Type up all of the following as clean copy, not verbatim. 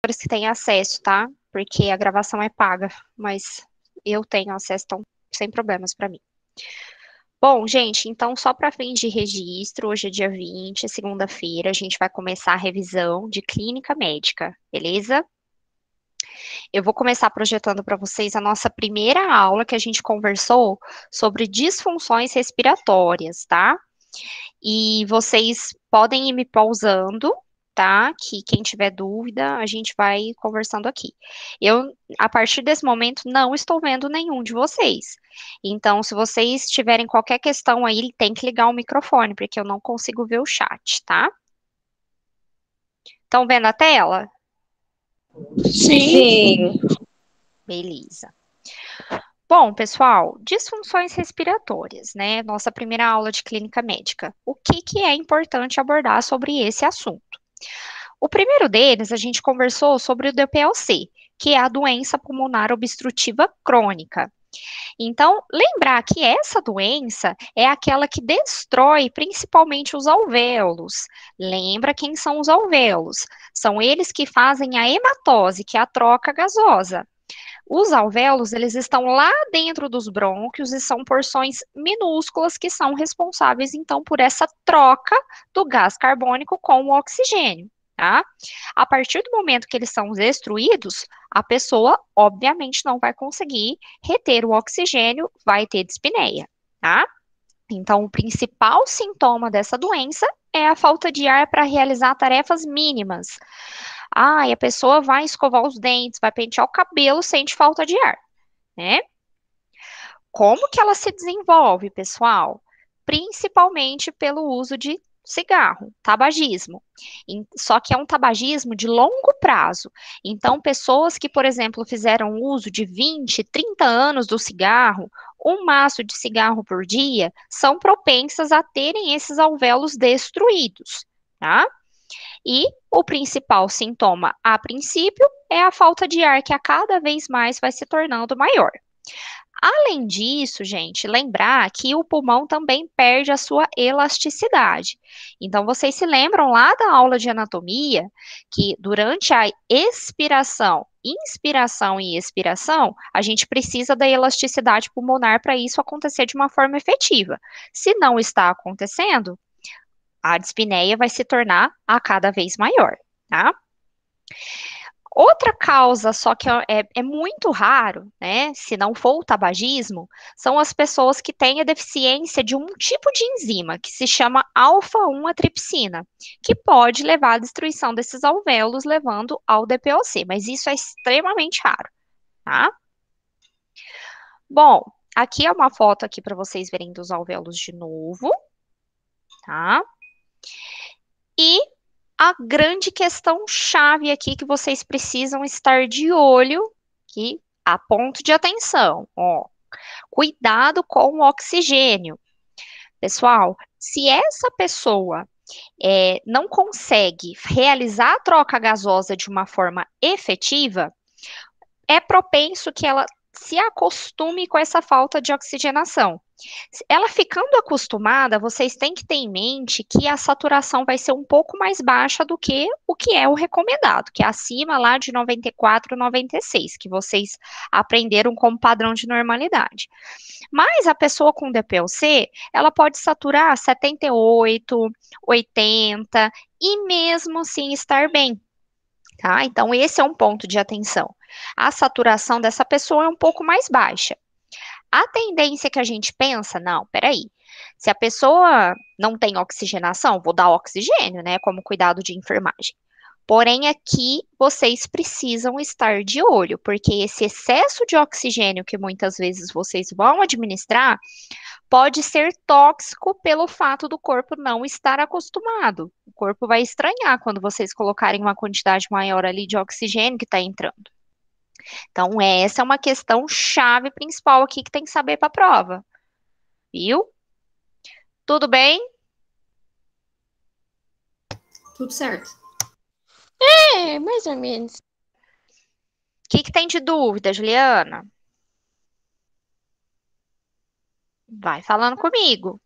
professores que têm acesso, tá? Porque a gravação é paga, mas eu tenho acesso, então sem problemas para mim. Bom, gente, então só para fins de registro, hoje é dia 20, segunda-feira, a gente vai começar a revisão de clínica médica, beleza? Eu vou começar projetando para vocês a nossa primeira aula que a gente conversou sobre disfunções respiratórias, tá? E vocês podem ir me pausando, tá? Que quem tiver dúvida, a gente vai conversando aqui. Eu, a partir desse momento, não estou vendo nenhum de vocês. Então, se vocês tiverem qualquer questão aí, tem que ligar o microfone, porque eu não consigo ver o chat, tá? Estão vendo a tela? Sim. Sim. Beleza. Bom, pessoal, disfunções respiratórias, né? Nossa primeira aula de clínica médica. O que que é importante abordar sobre esse assunto? O primeiro deles, a gente conversou sobre o DPLC, que é a doença pulmonar obstrutiva crônica. Então, lembrar que essa doença é aquela que destrói principalmente os alvéolos. Lembra quem são os alvéolos? São eles que fazem a hematose, que é a troca gasosa. Os alvéolos, eles estão lá dentro dos brônquios e são porções minúsculas que são responsáveis, então, por essa troca do gás carbônico com o oxigênio, tá? A partir do momento que eles são destruídos, a pessoa, obviamente, não vai conseguir reter o oxigênio, vai ter dispneia, tá? Então, o principal sintoma dessa doença é a falta de ar para realizar tarefas mínimas. Ah, e a pessoa vai escovar os dentes, vai pentear o cabelo, sente falta de ar, né? Como que ela se desenvolve, pessoal? Principalmente pelo uso de cigarro, tabagismo. Só que é um tabagismo de longo prazo. Então, pessoas que, por exemplo, fizeram uso de 20, 30 anos do cigarro, um maço de cigarro por dia, são propensas a terem esses alvéolos destruídos, tá? E o principal sintoma, a princípio, é a falta de ar, que a cada vez mais vai se tornando maior. Além disso, gente, lembrar que o pulmão também perde a sua elasticidade. Então, vocês se lembram lá da aula de anatomia que durante a expiração, inspiração e expiração, a gente precisa da elasticidade pulmonar para isso acontecer de uma forma efetiva. Se não está acontecendo, a dispneia vai se tornar a cada vez maior, tá? Outra causa, só que é muito raro, né? Se não for o tabagismo, são as pessoas que têm a deficiência de um tipo de enzima que se chama alfa-1 atripsina, que pode levar à destruição desses alvéolos, levando ao DPOC, mas isso é extremamente raro, tá? Bom, aqui é uma foto aqui para vocês verem dos alvéolos de novo, tá? E a grande questão chave aqui que vocês precisam estar de olho, que a ponto de atenção, ó, cuidado com o oxigênio. Pessoal, se essa pessoa não consegue realizar a troca gasosa de uma forma efetiva, é propenso que ela se acostume com essa falta de oxigenação. Ela ficando acostumada, vocês têm que ter em mente que a saturação vai ser um pouco mais baixa do que o que é o recomendado, que é acima lá de 94, 96, que vocês aprenderam como padrão de normalidade. Mas a pessoa com DPLC, ela pode saturar 78, 80 e mesmo assim estar bem. Tá? Então, esse é um ponto de atenção. A saturação dessa pessoa é um pouco mais baixa. A tendência que a gente pensa, não, peraí. Se a pessoa não tem oxigenação, vou dar oxigênio, né? Como cuidado de enfermagem. Porém, aqui vocês precisam estar de olho, porque esse excesso de oxigênio que muitas vezes vocês vão administrar pode ser tóxico pelo fato do corpo não estar acostumado. O corpo vai estranhar quando vocês colocarem uma quantidade maior ali de oxigênio que está entrando. Então, essa é uma questão chave principal aqui que tem que saber para a prova. Viu? Tudo bem? Tudo certo. Mais ou menos. O que tem de dúvida, Juliana? Vai falando comigo.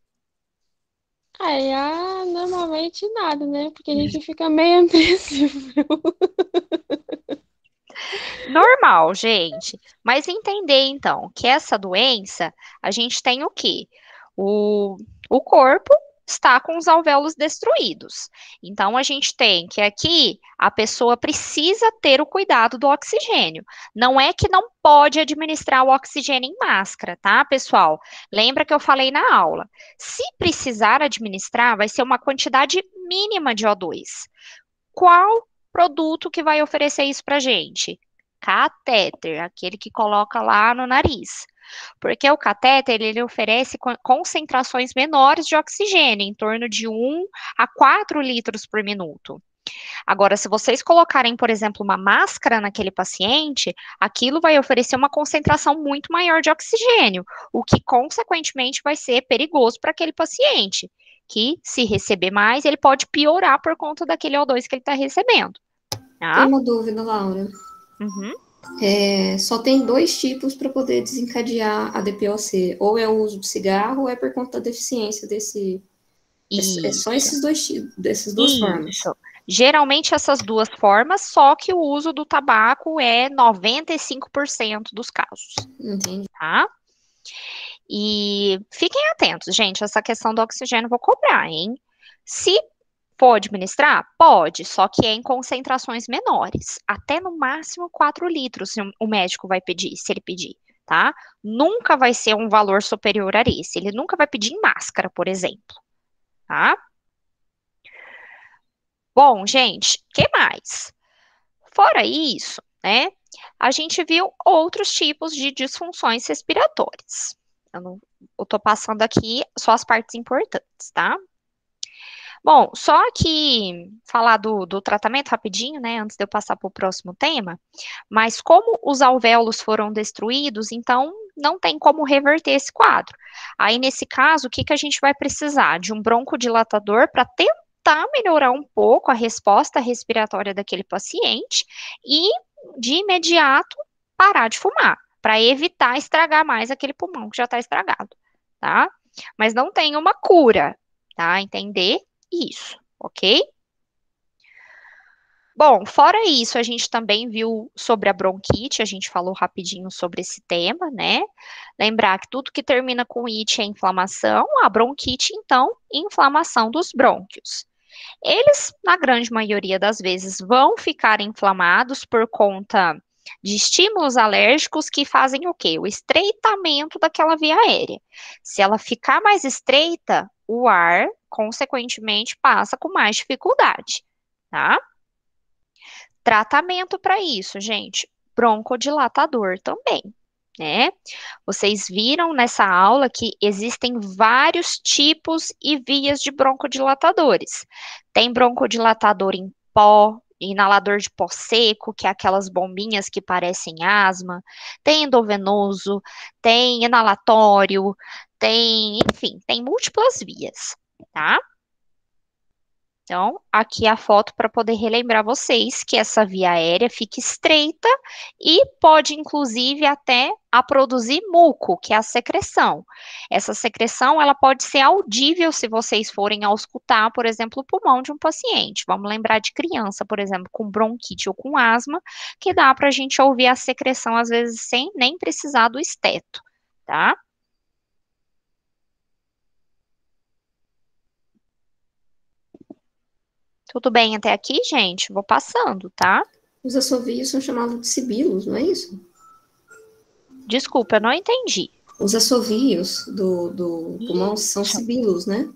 Normalmente nada, né? Porque a gente fica meio apreensivo. Normal, gente. Mas entender, então, que essa doença, a gente tem o quê? O corpo está com os alvéolos destruídos. Então, a gente tem que aqui a pessoa precisa ter o cuidado do oxigênio. Não é que não pode administrar o oxigênio em máscara, tá, pessoal? Lembra que eu falei na aula? Se precisar administrar, vai ser uma quantidade mínima de O2. Qual produto que vai oferecer isso para gente? Catéter, aquele que coloca lá no nariz. Porque o catéter, ele oferece concentrações menores de oxigênio, em torno de 1 a 4 litros por minuto. Agora, se vocês colocarem, por exemplo, uma máscara naquele paciente, aquilo vai oferecer uma concentração muito maior de oxigênio, o que, consequentemente, vai ser perigoso para aquele paciente, que, se receber mais, ele pode piorar por conta daquele O2 que ele está recebendo. Tá? Tem uma dúvida, Laura. Uhum. Só tem 2 tipos para poder desencadear a DPOC. Ou é o uso de cigarro, ou é por conta da deficiência desse... É só esses dois tipos, dessas duas formas. Geralmente essas duas formas, só que o uso do tabaco é 95% dos casos. Entendi. Tá? E fiquem atentos, gente, essa questão do oxigênio eu vou cobrar, hein? Se pode administrar? Pode, só que é em concentrações menores, até no máximo 4 litros, se o médico vai pedir, se ele pedir, tá? Nunca vai ser um valor superior a esse, ele nunca vai pedir em máscara, por exemplo, tá? Bom, gente, o que mais? Fora isso, né, a gente viu outros tipos de disfunções respiratórias. Eu tô passando aqui só as partes importantes, tá? Bom, só que falar do tratamento rapidinho, né, antes de eu passar para o próximo tema, mas como os alvéolos foram destruídos, então não tem como reverter esse quadro. Aí, nesse caso, o que que a gente vai precisar? De um broncodilatador para tentar melhorar um pouco a resposta respiratória daquele paciente e, de imediato, parar de fumar, para evitar estragar mais aquele pulmão que já está estragado, tá? Mas não tem uma cura, tá? Entender isso, ok? Bom, fora isso, a gente também viu sobre a bronquite, a gente falou rapidinho sobre esse tema, né? Lembrar que tudo que termina com it é inflamação, a bronquite, então, inflamação dos brônquios. Eles, na grande maioria das vezes, vão ficar inflamados por conta de estímulos alérgicos que fazem o quê? O estreitamento daquela via aérea. Se ela ficar mais estreita, o ar, consequentemente, passa com mais dificuldade, tá? Tratamento para isso, gente, broncodilatador também, né? Vocês viram nessa aula que existem vários tipos e vias de broncodilatadores. Tem broncodilatador em pó, inalador de pó seco, que é aquelas bombinhas que parecem asma, tem endovenoso, tem inalatório, enfim, tem múltiplas vias, tá? Então, aqui a foto para poder relembrar vocês que essa via aérea fica estreita e pode, inclusive, até a produzir muco, que é a secreção. Essa secreção, ela pode ser audível se vocês forem auscultar, por exemplo, o pulmão de um paciente. Vamos lembrar de criança, por exemplo, com bronquite ou com asma, que dá para a gente ouvir a secreção, às vezes, sem nem precisar do esteto, tá? Tudo bem até aqui, gente? Vou passando, tá? Os assovios são chamados de sibilos, não é isso? Desculpa, eu não entendi. Os assovios do pulmão são sibilos, né?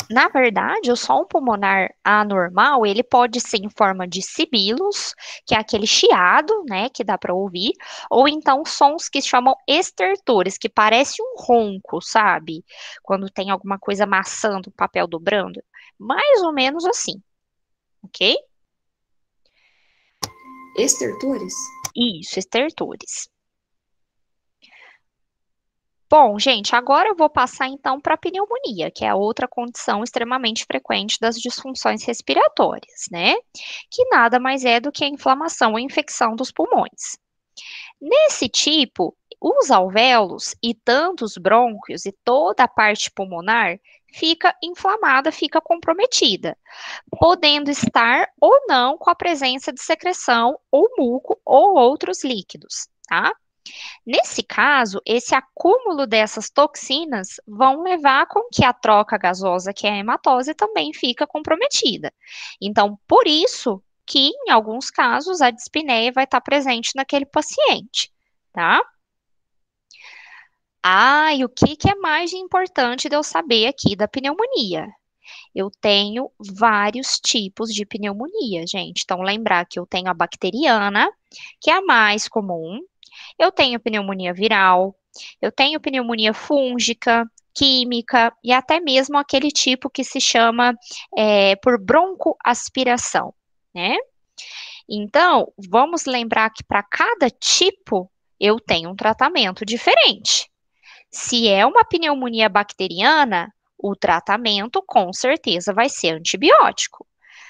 Na verdade, o som pulmonar anormal, ele pode ser em forma de sibilos, que é aquele chiado, né, que dá para ouvir, ou então sons que chamam estertores, que parece um ronco, sabe? Quando tem alguma coisa amassando, o papel dobrando. Mais ou menos assim. Ok? Estertores? Isso, estertores. Bom, gente, agora eu vou passar então para a pneumonia, que é a outra condição extremamente frequente das disfunções respiratórias, né? Que nada mais é do que a inflamação ou infecção dos pulmões. Nesse tipo, os alvéolos e tanto os brônquios e toda a parte pulmonar fica inflamada, fica comprometida, podendo estar ou não com a presença de secreção ou muco ou outros líquidos, tá? Nesse caso, esse acúmulo dessas toxinas vão levar com que a troca gasosa, que é a hematose, também fica comprometida. Então, por isso que, em alguns casos, a dispneia vai estar presente naquele paciente, tá? Ah, e o que que é mais importante de eu saber aqui da pneumonia? Eu tenho vários tipos de pneumonia, gente. Então, lembrar que eu tenho a bacteriana, que é a mais comum. Eu tenho pneumonia viral, eu tenho pneumonia fúngica, química e até mesmo aquele tipo que se chama por broncoaspiração, né? Então, vamos lembrar que para cada tipo eu tenho um tratamento diferente. Se é uma pneumonia bacteriana, o tratamento com certeza vai ser antibiótico.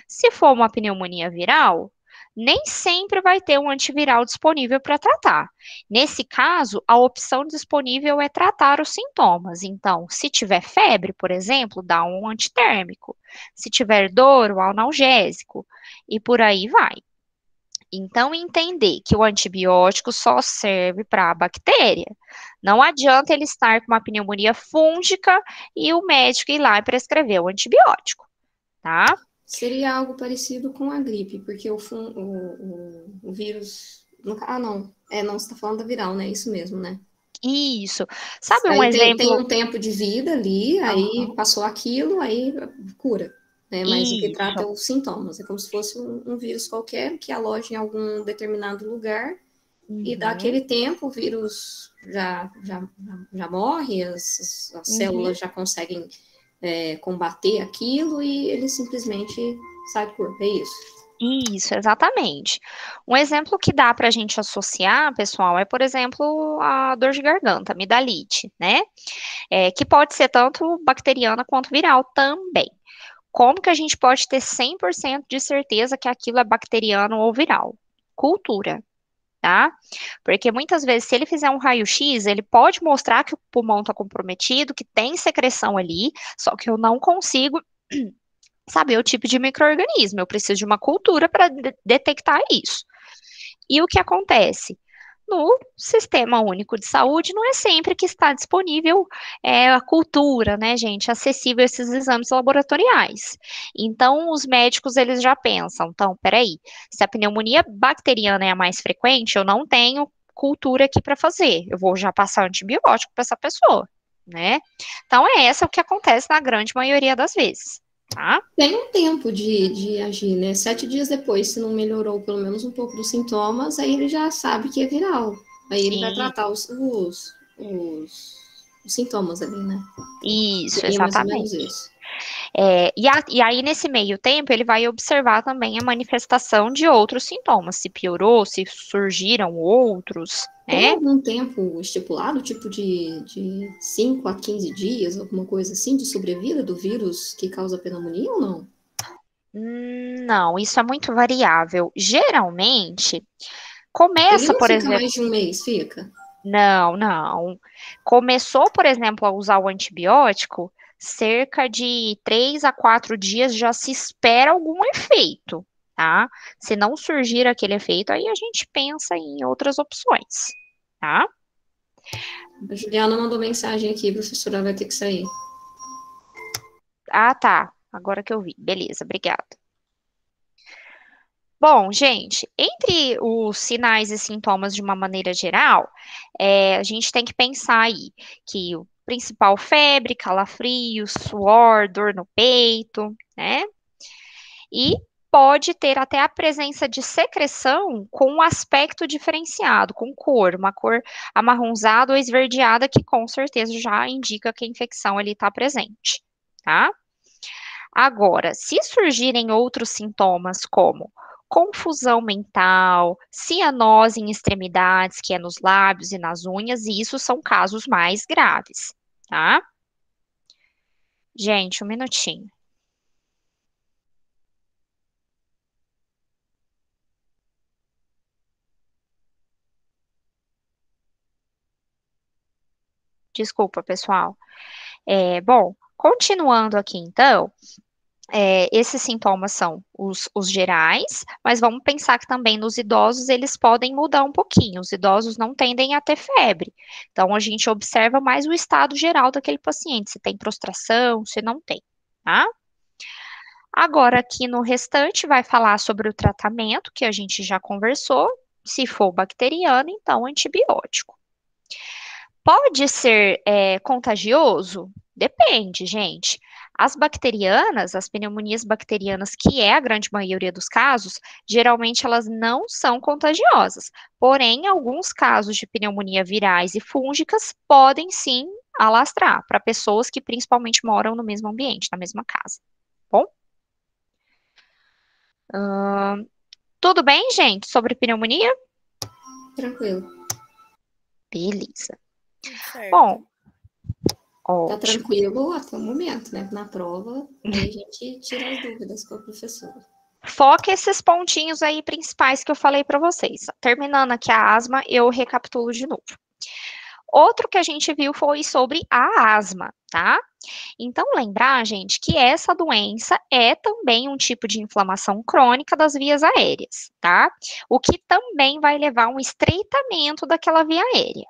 Se for uma pneumonia viral, nem sempre vai ter um antiviral disponível para tratar. Nesse caso, a opção disponível é tratar os sintomas. Então, se tiver febre, por exemplo, dá um antitérmico. Se tiver dor, um analgésico. E por aí vai. Então, entender que o antibiótico só serve para a bactéria. Não adianta ele estar com uma pneumonia fúngica e o médico ir lá e prescrever o antibiótico, tá? Seria algo parecido com a gripe, porque o vírus. Não. Não, você está falando da viral, né? Isso mesmo, né? Isso. Sabe um Aí tem exemplo? um tempo de vida ali, aí Aham, passou aquilo, aí cura. Né? Mas o que trata é isso. os sintomas. É como se fosse um vírus qualquer que aloja em algum determinado lugar e dá Uhum, aquele tempo, o vírus já morre, as uhum. células já conseguem combater aquilo e ele simplesmente sai do corpo. É isso. Isso, exatamente. Um exemplo que dá para a gente associar, pessoal, é, por exemplo, a dor de garganta, amidalite, né? Que pode ser tanto bacteriana quanto viral também. Como que a gente pode ter 100% de certeza que aquilo é bacteriano ou viral? Cultura, tá? Porque muitas vezes, se ele fizer um raio-x, ele pode mostrar que o pulmão está comprometido, que tem secreção ali, só que eu não consigo saber o tipo de micro-organismo. Eu preciso de uma cultura para detectar isso. E o que acontece? No Sistema Único de Saúde, não é sempre que está disponível a cultura, né, gente, acessível a esses exames laboratoriais. Então, os médicos, eles já pensam, então, peraí, se a pneumonia bacteriana é a mais frequente, eu não tenho cultura aqui para fazer, eu vou já passar antibiótico para essa pessoa, né? Então, é essa o que acontece na grande maioria das vezes, tá? Tem um tempo de agir, né? 7 dias depois, se não melhorou pelo menos um pouco dos sintomas, aí ele já sabe que é viral. Aí ele vai E, tratar os sintomas ali, né? isso, Seria mais ou menos exatamente. isso. E aí, nesse meio tempo, ele vai observar também a manifestação de outros sintomas, se piorou, se surgiram outros, Tem né? algum tempo estipulado, tipo de 5 a 15 dias, alguma coisa assim, de sobrevida do vírus que causa pneumonia ou não? Não, isso é muito variável. Geralmente, Ele começa, não por fica exemplo, mais de um mês, fica? não, não. Começou, por exemplo, a usar o antibiótico, cerca de 3 a 4 dias já se espera algum efeito, tá? Se não surgir aquele efeito, aí a gente pensa em outras opções, tá? A Juliana mandou mensagem aqui, a professora vai ter que sair. Ah, tá. Agora que eu vi. Beleza, obrigada. Bom, gente, entre os sinais e sintomas de uma maneira geral, a gente tem que pensar aí que o principal febre, calafrios, suor, dor no peito, né? E pode ter até a presença de secreção com um aspecto diferenciado, com cor, uma cor amarronzada ou esverdeada, que com certeza já indica que a infecção ali está presente, tá? Agora, se surgirem outros sintomas como confusão mental, cianose em extremidades, que é nos lábios e nas unhas, isso são casos mais graves, tá? Gente, um minutinho. Desculpa, pessoal. Bom, Continuando aqui, então, esses sintomas são os gerais, mas vamos pensar que também nos idosos eles podem mudar um pouquinho. Os idosos não tendem a ter febre. Então, a gente observa mais o estado geral daquele paciente, se tem prostração, se não tem, tá? Agora, aqui no restante, vai falar sobre o tratamento, que a gente já conversou. Se for bacteriano, então antibiótico. Pode ser contagioso? Depende, gente. As bacterianas, as pneumonias bacterianas, que é a grande maioria dos casos, geralmente elas não são contagiosas. Porém, alguns casos de pneumonia virais e fúngicas podem sim alastrar para pessoas que principalmente moram no mesmo ambiente, na mesma casa. Bom? Tudo bem, gente, sobre pneumonia? Tranquilo. Beleza. Certo. Bom, Tá ótimo. tranquilo até o momento, né? Na prova, aí a gente tira as dúvidas com a professora. Foca esses pontinhos aí principais que eu falei para vocês. Terminando aqui a asma, eu recapitulo de novo. Outro que a gente viu foi sobre a asma, tá? Então, lembrar, gente, que essa doença é também um tipo de inflamação crônica das vias aéreas, tá? O que também vai levar a um estreitamento daquela via aérea.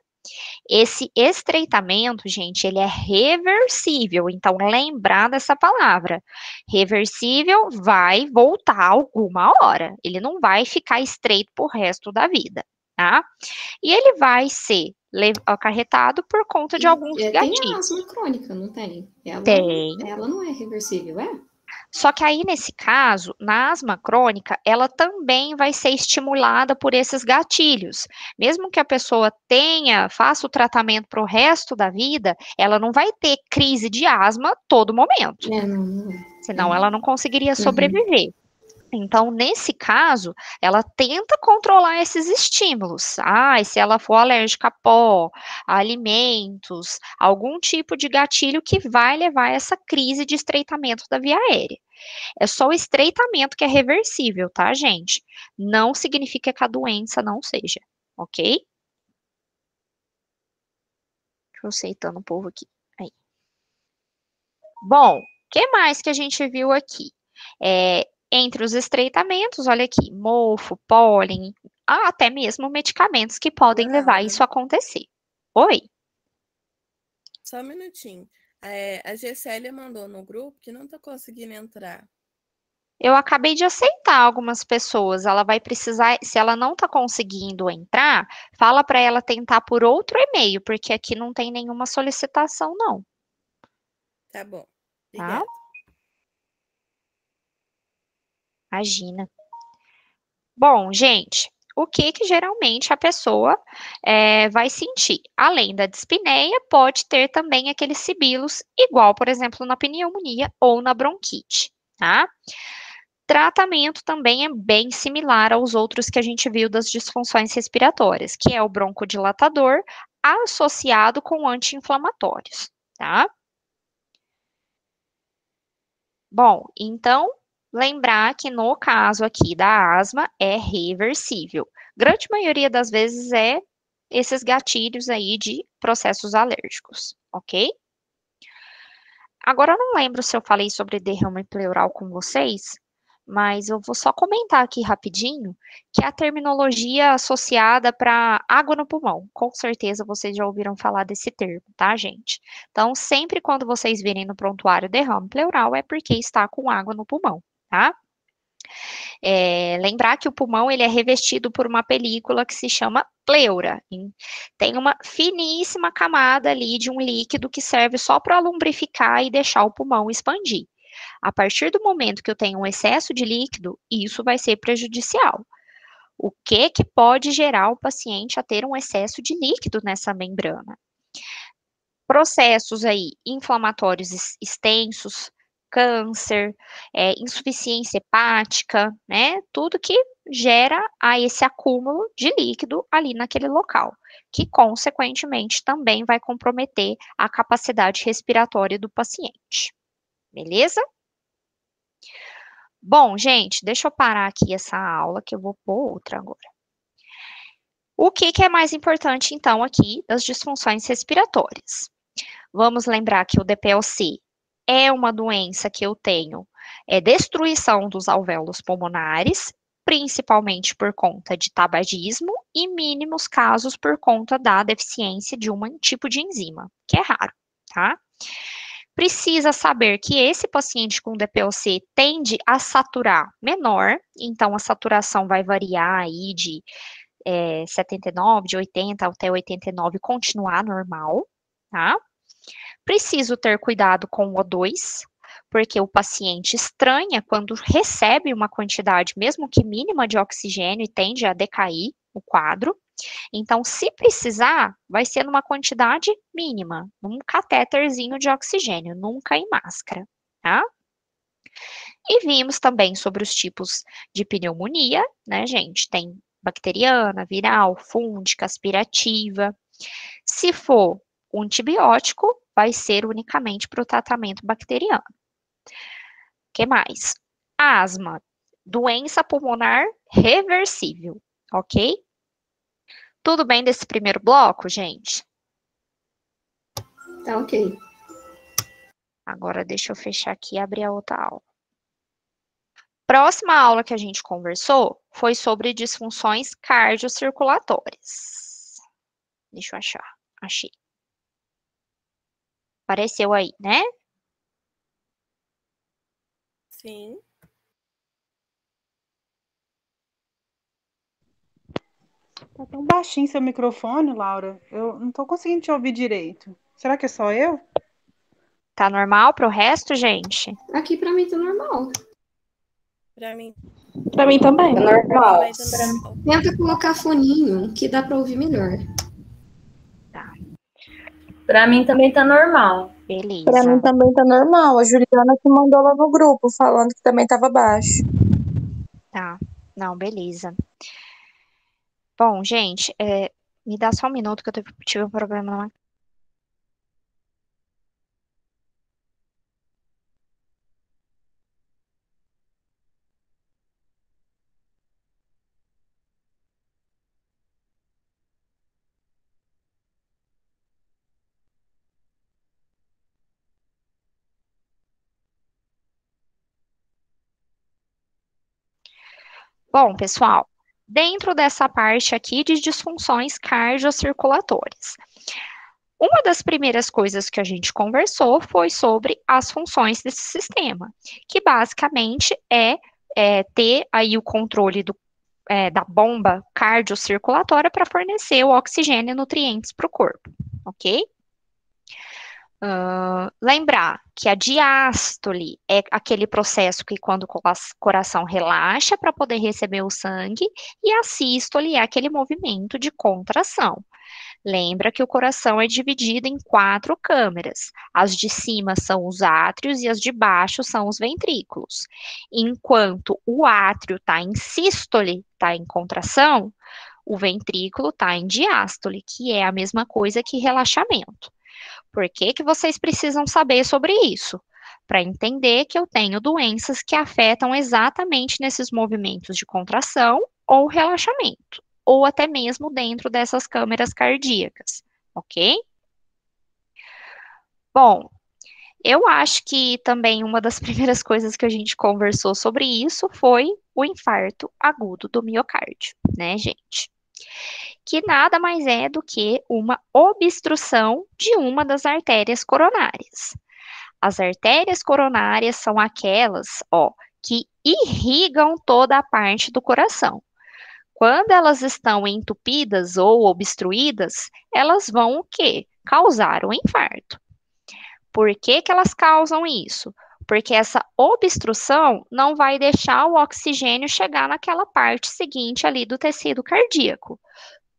Esse estreitamento, gente, ele é reversível. Então, lembrar dessa palavra. Reversível vai voltar alguma hora. Ele não vai ficar estreito pro resto da vida, tá? E ele vai ser acarretado por conta de alguns Tem a gatilhos. asma crônica, não tem? Tem. Ela não é reversível, é? Só que aí, nesse caso, na asma crônica, ela também vai ser estimulada por esses gatilhos. Mesmo que a pessoa faça o tratamento para o resto da vida, ela não vai ter crise de asma todo momento. Não. Senão ela não conseguiria sobreviver. Então, nesse caso, ela tenta controlar esses estímulos. E se ela for alérgica a pó, a alimentos, algum tipo de gatilho que vai levar a essa crise de estreitamento da via aérea. É só o estreitamento que é reversível, tá, gente? Não significa que a doença não seja, ok? Deixa eu aceitando o povo aqui. Aí. Bom, o que mais que a gente viu aqui? Entre os estreitamentos, olha aqui, mofo, pólen, até mesmo medicamentos que podem levar isso a acontecer. Oi? Só um minutinho. A Gessélia mandou no grupo que não tá conseguindo entrar. Eu acabei de aceitar algumas pessoas. Ela vai precisar, se ela não está conseguindo entrar, fala para ela tentar por outro e-mail, porque aqui não tem nenhuma solicitação, não. Tá bom. Tá? Obrigada. Imagina. Bom, gente, o que geralmente a pessoa vai sentir? Além da dispneia, pode ter também aqueles sibilos, igual, por exemplo, na pneumonia ou na bronquite, tá? Tratamento também é bem similar aos outros que a gente viu das disfunções respiratórias, que é o broncodilatador associado com anti-inflamatórios, tá? Bom, então, lembrar que no caso aqui da asma é reversível. Grande maioria das vezes é esses gatilhos aí de processos alérgicos, ok? Agora, eu não lembro se eu falei sobre derrame pleural com vocês, mas eu vou só comentar aqui rapidinho que é a terminologia associada para água no pulmão. Com certeza vocês já ouviram falar desse termo, tá, gente? Então, sempre quando vocês virem no prontuário derrame pleural, é porque está com água no pulmão, tá? Lembrar que o pulmão ele é revestido por uma película que se chama pleura. Tem uma finíssima camada ali de um líquido que serve só para lubrificar e deixar o pulmão expandir. A partir do momento que eu tenho um excesso de líquido, isso vai ser prejudicial. O que pode gerar o paciente a ter um excesso de líquido nessa membrana? Processos aí inflamatórios extensos, câncer, insuficiência hepática, né? Tudo que gera esse acúmulo de líquido ali naquele local, que consequentemente também vai comprometer a capacidade respiratória do paciente. Beleza? Bom, gente, deixa eu parar aqui essa aula que eu vou pôr outra agora. O que é mais importante, então, aqui das disfunções respiratórias? Vamos lembrar que o DPLC é uma doença que eu tenho destruição dos alvéolos pulmonares, principalmente por conta de tabagismo, e mínimos casos por conta da deficiência de um tipo de enzima, que é raro, tá? Precisa saber que esse paciente com DPOC tende a saturar menor, então a saturação vai variar aí de 79, de 80 até 89, continuar normal, tá? Preciso ter cuidado com o O2, porque o paciente estranha quando recebe uma quantidade, mesmo que mínima, de oxigênio e tende a decair o quadro. Então, se precisar, vai ser numa quantidade mínima, num catéterzinho de oxigênio, nunca em máscara, tá? E vimos também sobre os tipos de pneumonia, né, gente? Tem bacteriana, viral, fúngica, aspirativa. Se for um antibiótico, vai ser unicamente para o tratamento bacteriano. O que mais? Asma, doença pulmonar reversível, ok? Tudo bem desse primeiro bloco, gente? Tá ok. Agora deixa eu fechar aqui e abrir a outra aula. Próxima aula que a gente conversou foi sobre disfunções cardiocirculatórias. Deixa eu achar. Achei. Apareceu aí, né? Sim. Tá tão baixinho seu microfone, Laura. Eu não tô conseguindo te ouvir direito. Será que é só eu? Tá normal pro resto, gente? Aqui pra mim tá normal. Pra mim Pra mim também. É normal. também tá normal. Tenta colocar foninho, que dá pra ouvir melhor. Pra mim também tá normal. Beleza. Pra mim também tá normal. A Juliana que mandou lá no grupo, falando que também tava baixo. Tá. Não, beleza. Bom, gente, me dá só um minuto que eu tive um problema lá. Bom, pessoal, dentro dessa parte aqui de disfunções cardiocirculatórias, uma das primeiras coisas que a gente conversou foi sobre as funções desse sistema, que basicamente é ter aí o controle da bomba cardiocirculatória para fornecer o oxigênio e nutrientes para o corpo, ok? Lembrar que a diástole é aquele processo que quando o coração relaxa para poder receber o sangue, e a sístole é aquele movimento de contração. Lembra que o coração é dividido em 4 câmeras. As de cima são os átrios e as de baixo são os ventrículos. Enquanto o átrio está em sístole, está em contração, o ventrículo está em diástole, que é a mesma coisa que relaxamento. Por que que vocês precisam saber sobre isso? Para entender que eu tenho doenças que afetam exatamente nesses movimentos de contração ou relaxamento, ou até mesmo dentro dessas câmeras cardíacas, ok? Bom, eu acho que também uma das primeiras coisas que a gente conversou sobre isso foi o infarto agudo do miocárdio, né, gente? Que nada mais é do que uma obstrução de uma das artérias coronárias. As artérias coronárias são aquelas, que irrigam toda a parte do coração. Quando elas estão entupidas ou obstruídas, elas vão o quê? Causar um infarto. Por que que elas causam isso? Porque essa obstrução não vai deixar o oxigênio chegar naquela parte seguinte ali do tecido cardíaco.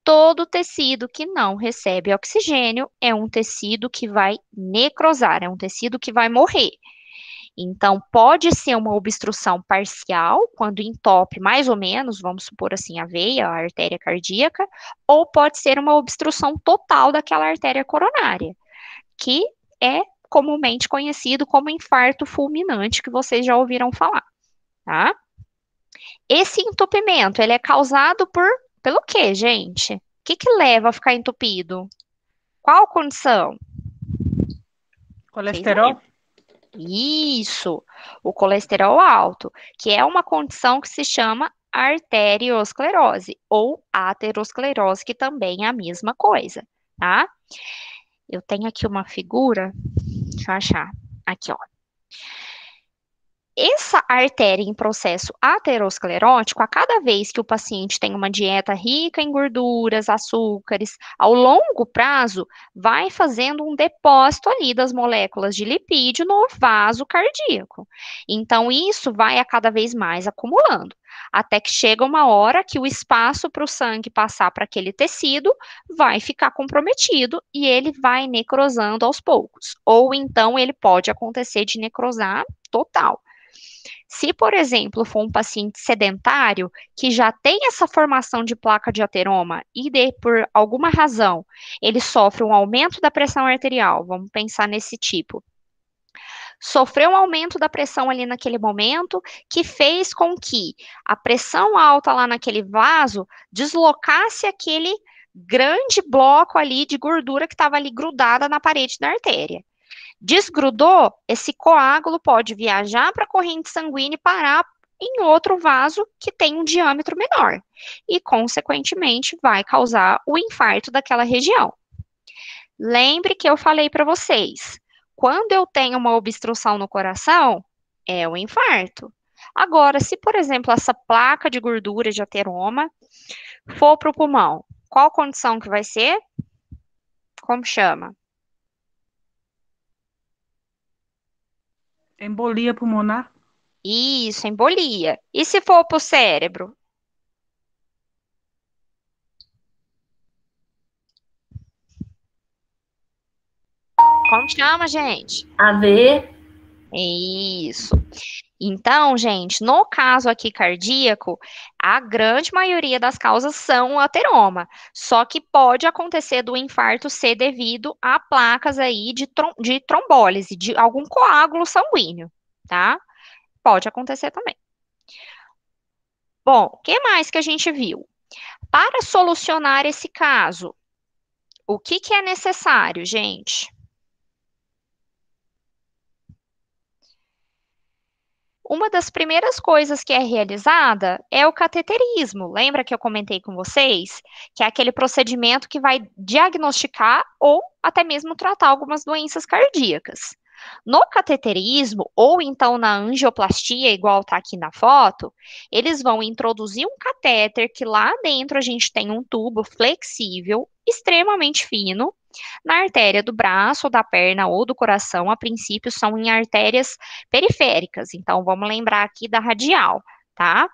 Todo tecido que não recebe oxigênio é um tecido que vai necrosar, é um tecido que vai morrer. Então, pode ser uma obstrução parcial, quando entope mais ou menos, vamos supor assim, a veia, a artéria cardíaca, ou pode ser uma obstrução total daquela artéria coronária, que é comumente conhecido como infarto fulminante, que vocês já ouviram falar, tá? Esse entupimento, ele é causado pelo quê, gente? O que que leva a ficar entupido? Qual condição? Colesterol? Isso, o colesterol alto, que é uma condição que se chama arteriosclerose ou aterosclerose, que também é a mesma coisa, tá? Eu tenho aqui uma figura, deixa eu achar, aqui, ó. Essa artéria em processo aterosclerótico, a cada vez que o paciente tem uma dieta rica em gorduras, açúcares, ao longo prazo, vai fazendo um depósito ali das moléculas de lipídio no vaso cardíaco. Então, isso vai a cada vez mais acumulando, até que chega uma hora que o espaço para o sangue passar para aquele tecido vai ficar comprometido e ele vai necrosando aos poucos. Ou então ele pode acontecer de necrosar total. Se, por exemplo, for um paciente sedentário que já tem essa formação de placa de ateroma por alguma razão ele sofre um aumento da pressão arterial, vamos pensar nesse tipo. Sofreu um aumento da pressão ali naquele momento que fez com que a pressão alta lá naquele vaso deslocasse aquele grande bloco ali de gordura que estava ali grudada na parede da artéria. Desgrudou, esse coágulo pode viajar para a corrente sanguínea e parar em outro vaso que tem um diâmetro menor e, consequentemente, vai causar o infarto daquela região. Lembre que eu falei para vocês, quando eu tenho uma obstrução no coração, é o infarto. Agora, se, por exemplo, essa placa de gordura de ateroma for para o pulmão, qual condição que vai ser? Como chama? Embolia pulmonar? Isso, embolia. E se for para o cérebro? Como chama, gente? AV. Isso. Então, gente, no caso aqui cardíaco, a grande maioria das causas são o ateroma. Só que pode acontecer do infarto ser devido a placas aí de trombólise, de algum coágulo sanguíneo, tá? Pode acontecer também. Bom, o que mais que a gente viu? Para solucionar esse caso, o que é necessário, gente? Uma das primeiras coisas que é realizada é o cateterismo. Lembra que eu comentei com vocês? Que é aquele procedimento que vai diagnosticar ou até mesmo tratar algumas doenças cardíacas. No cateterismo, ou então na angioplastia, igual está aqui na foto, eles vão introduzir um catéter que lá dentro a gente tem um tubo flexível, extremamente fino, na artéria do braço, da perna ou do coração. A princípio são em artérias periféricas, então vamos lembrar aqui da radial, tá?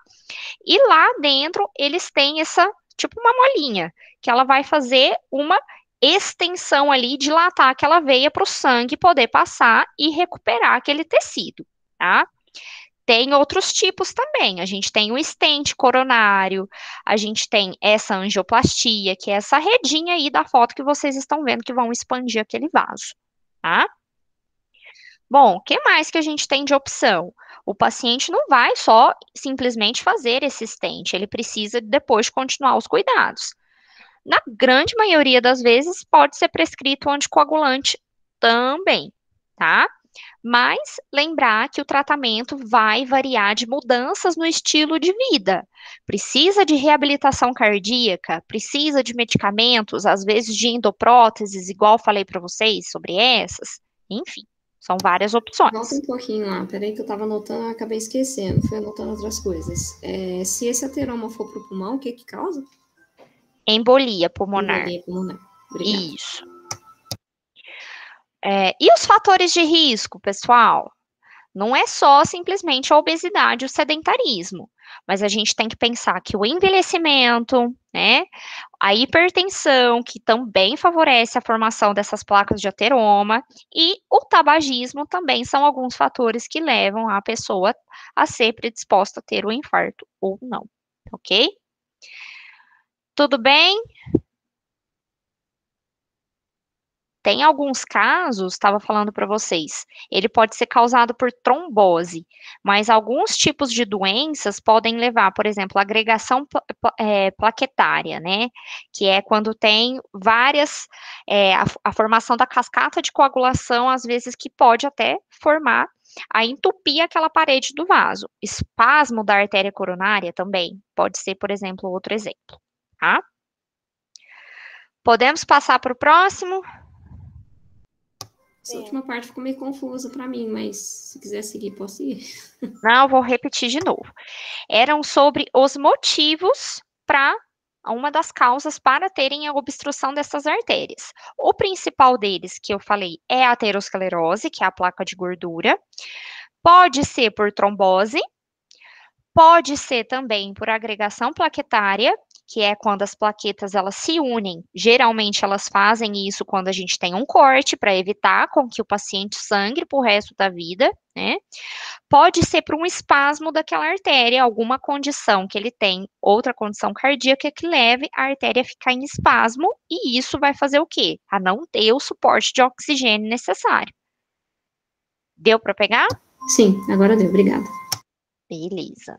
E lá dentro eles têm essa, tipo uma molinha, que ela vai fazer uma extensão ali, dilatar aquela veia para o sangue poder passar e recuperar aquele tecido, tá? Tem outros tipos também. A gente tem o stent coronário, a gente tem essa angioplastia, que é essa redinha aí da foto que vocês estão vendo que vão expandir aquele vaso, tá? Bom, o que mais que a gente tem de opção? O paciente não vai só simplesmente fazer esse stent, ele precisa depois continuar os cuidados. Na grande maioria das vezes, pode ser prescrito um anticoagulante também, tá? Mas lembrar que o tratamento vai variar de mudanças no estilo de vida. Precisa de reabilitação cardíaca, precisa de medicamentos, às vezes de endopróteses, igual falei para vocês sobre essas. Enfim, são várias opções. Volta um pouquinho lá, peraí que eu estava anotando, eu acabei esquecendo, fui anotando outras coisas. Se esse ateroma for para o pulmão, o que causa? Embolia pulmonar. Embolia pulmonar. Obrigada. Isso. E os fatores de risco, pessoal? Não é só simplesmente a obesidade, o sedentarismo, mas a gente tem que pensar que o envelhecimento, né, a hipertensão, que também favorece a formação dessas placas de ateroma, e o tabagismo também são alguns fatores que levam a pessoa a ser predisposta a ter o infarto ou não, ok? Tudo bem? tem alguns casos, estava falando para vocês, ele pode ser causado por trombose, mas alguns tipos de doenças podem levar, por exemplo, agregação plaquetária, né? Que é quando tem várias, a formação da cascata de coagulação, às vezes que pode até formar, a entupir aquela parede do vaso. Espasmo da artéria coronária também pode ser, por exemplo, outro exemplo, tá? Podemos passar para o próximo? Essa última parte ficou meio confusa para mim, mas se quiser seguir, posso ir. Não, eu vou repetir de novo. Eram sobre os motivos para uma das causas para terem a obstrução dessas artérias. O principal deles, que eu falei, é a aterosclerose, que é a placa de gordura. Pode ser por trombose, pode ser também por agregação plaquetária, que é quando as plaquetas elas se unem. Geralmente elas fazem isso quando a gente tem um corte para evitar com que o paciente sangre para o resto da vida, né? Pode ser por um espasmo daquela artéria, alguma condição que ele tem, outra condição cardíaca que leve a artéria a ficar em espasmo, e isso vai fazer o quê? A não ter o suporte de oxigênio necessário. Deu para pegar? Sim, agora deu, obrigada. Beleza.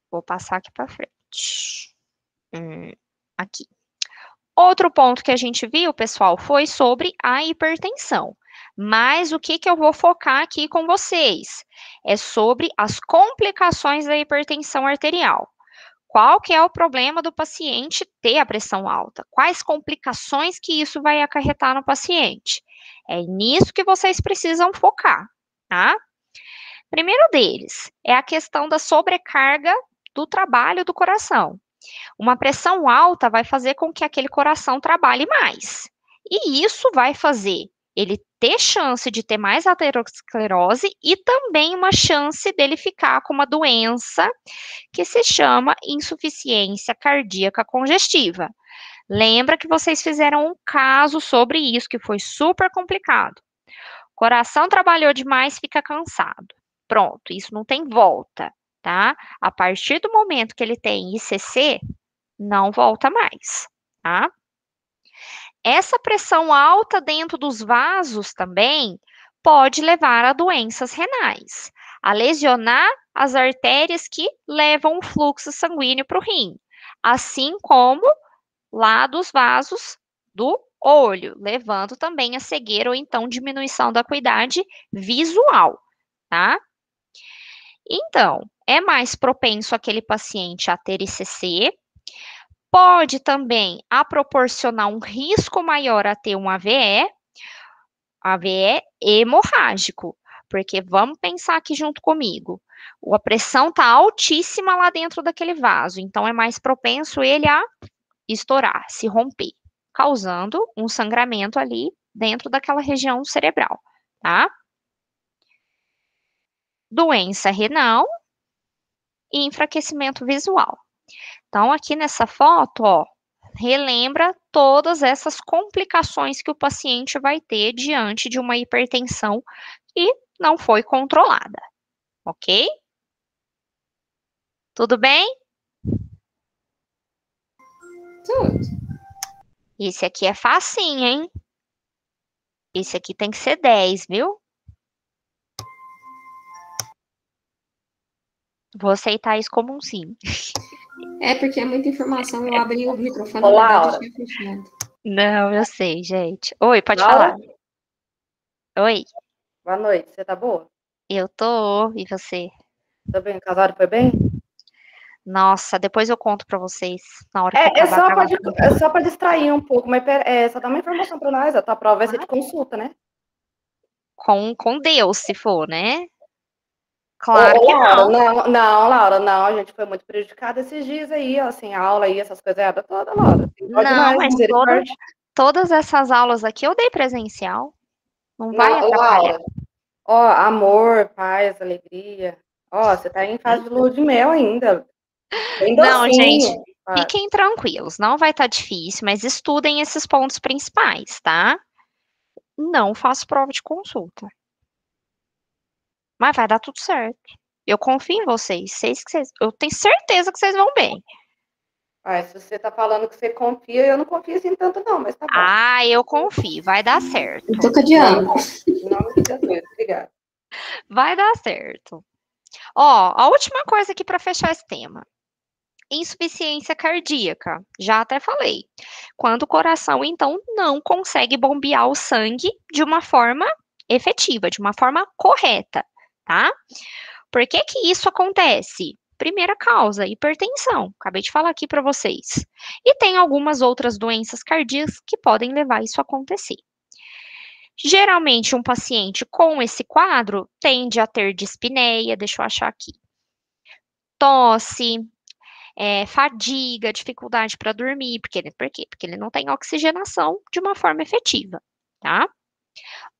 Vou passar aqui para frente. Aqui. Outro ponto que a gente viu, pessoal, foi sobre a hipertensão. Mas o que eu vou focar aqui com vocês? É sobre as complicações da hipertensão arterial. Qual que é o problema do paciente ter a pressão alta? Quais complicações que isso vai acarretar no paciente? É nisso que vocês precisam focar, tá? Primeiro deles é a questão da sobrecarga do trabalho do coração. Uma pressão alta vai fazer com que aquele coração trabalhe mais. E isso vai fazer ele ter chance de ter mais aterosclerose e também uma chance dele ficar com uma doença que se chama insuficiência cardíaca congestiva. Lembra que vocês fizeram um caso sobre isso, que foi super complicado. Coração trabalhou demais, fica cansado. Pronto, isso não tem volta, tá? A partir do momento que ele tem ICC, não volta mais, tá? Essa pressão alta dentro dos vasos também pode levar a doenças renais, a lesionar as artérias que levam o fluxo sanguíneo para o rim, assim como lá dos vasos do olho, levando também a cegueira ou então diminuição da acuidade visual, tá? Então, é mais propenso aquele paciente a ter ICC, pode também a proporcionar um risco maior a ter um AVE hemorrágico, porque vamos pensar aqui junto comigo, a pressão está altíssima lá dentro daquele vaso, então é mais propenso ele a estourar, se romper, causando um sangramento ali dentro daquela região cerebral, tá? Doença renal e enfraquecimento visual. Então, aqui nessa foto, ó, relembra todas essas complicações que o paciente vai ter diante de uma hipertensão que não foi controlada, ok? Tudo bem? Tudo. Esse aqui é facinho, hein? Esse aqui tem que ser 10, viu? Vou aceitar isso como um sim. É porque é muita informação, eu abri o microfone, Olá, na Laura. verdade, tinha fechado. Não, eu sei, gente. Oi, pode Laura? falar. Oi, Boa noite, você tá boa? eu tô, e você? Tá bem? O casado foi bem? Nossa, depois eu conto pra vocês na hora que eu É acabar a gravação. só pra distrair um pouco, mas só dá uma informação pra nós, a tua prova vai ser de consulta, né? Com Deus, se for, né? Claro que Laura, não. não, Laura, não, a gente foi muito prejudicada esses dias aí, ó, sem aula aí, essas coisas toda, Laura. Pode Não, mais, mas misericórdia. todas essas aulas aqui eu dei presencial. Não vai Não, atrapalhar. Laura, ó, amor, paz, alegria. Ó, você tá em fase de lua de mel ainda. Bem Não, docinho. gente, fiquem tranquilos. Não vai estar difícil, mas estudem esses pontos principais, tá? Não faço prova de consulta. Mas vai dar tudo certo. Eu confio em vocês. Eu tenho certeza que vocês vão bem. Ah, se você tá falando que você confia, eu não confio assim tanto não, mas tá bom. Ah, eu confio, vai dar certo. Eu tô cadeando. Em nome de Jesus, obrigada. Vai dar certo. Ó, a última coisa aqui para fechar esse tema. Insuficiência cardíaca, já até falei. Quando o coração, então, não consegue bombear o sangue de uma forma efetiva, de uma forma correta, tá? Por que que isso acontece? Primeira causa, hipertensão. Acabei de falar aqui para vocês. E tem algumas outras doenças cardíacas que podem levar isso a acontecer. Geralmente, um paciente com esse quadro tende a ter dispneia, deixa eu achar aqui, tosse, fadiga, dificuldade para dormir, por quê? Porque ele não tem oxigenação de uma forma efetiva, tá?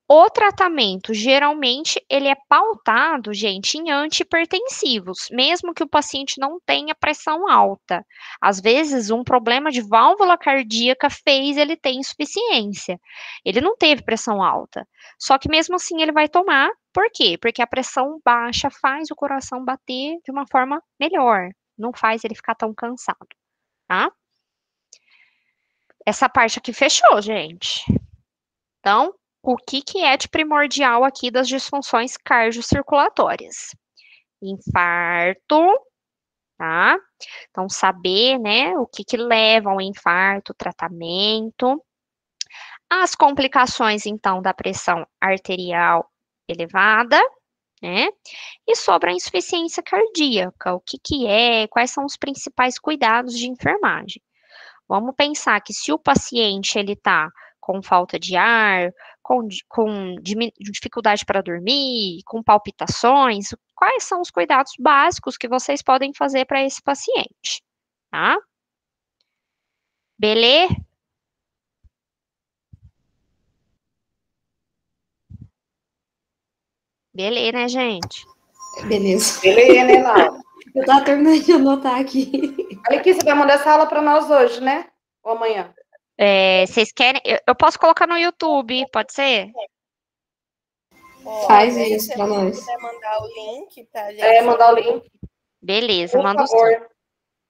O tratamento, geralmente, ele é pautado, gente, em antihipertensivos, mesmo que o paciente não tenha pressão alta. Às vezes, um problema de válvula cardíaca fez ele ter insuficiência. Ele não teve pressão alta. Só que mesmo assim ele vai tomar. Por quê? Porque a pressão baixa faz o coração bater de uma forma melhor. Não faz ele ficar tão cansado, tá? Essa parte aqui fechou, gente. Então, o que que é de primordial aqui das disfunções cardiocirculatórias? Infarto, tá? Então, saber, né, o que que leva ao infarto, tratamento. As complicações, então, da pressão arterial elevada, né? E sobre a insuficiência cardíaca, o que que é, quais são os principais cuidados de enfermagem? Vamos pensar que se o paciente ele está com falta de ar, com dificuldade para dormir, com palpitações, quais são os cuidados básicos que vocês podem fazer para esse paciente, tá? Beleza? Beleza, né, gente? Beleza. Beleza, né, Laura? Eu tava terminando de anotar aqui. Olha aqui, você vai mandar essa aula para nós hoje, né? Ou amanhã? Vocês querem? Eu posso colocar no YouTube, pode ser? Faz Aí, isso se pra você nós. puder mandar o link pra gente. Mandar o link, Beleza, por mando sim. favor.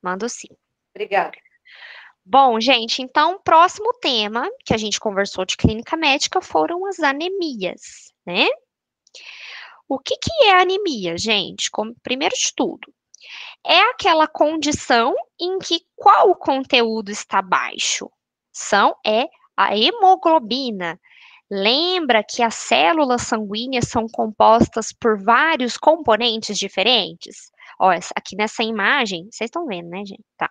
Mando sim. Obrigada. Bom, gente, então o próximo tema que a gente conversou de clínica médica foram as anemias, né? O que que é anemia, gente? Primeiro de tudo, é aquela condição em que qual conteúdo está baixo? É a hemoglobina. Lembra que as células sanguíneas são compostas por vários componentes diferentes? Ó, aqui nessa imagem, vocês estão vendo, né, gente? Tá.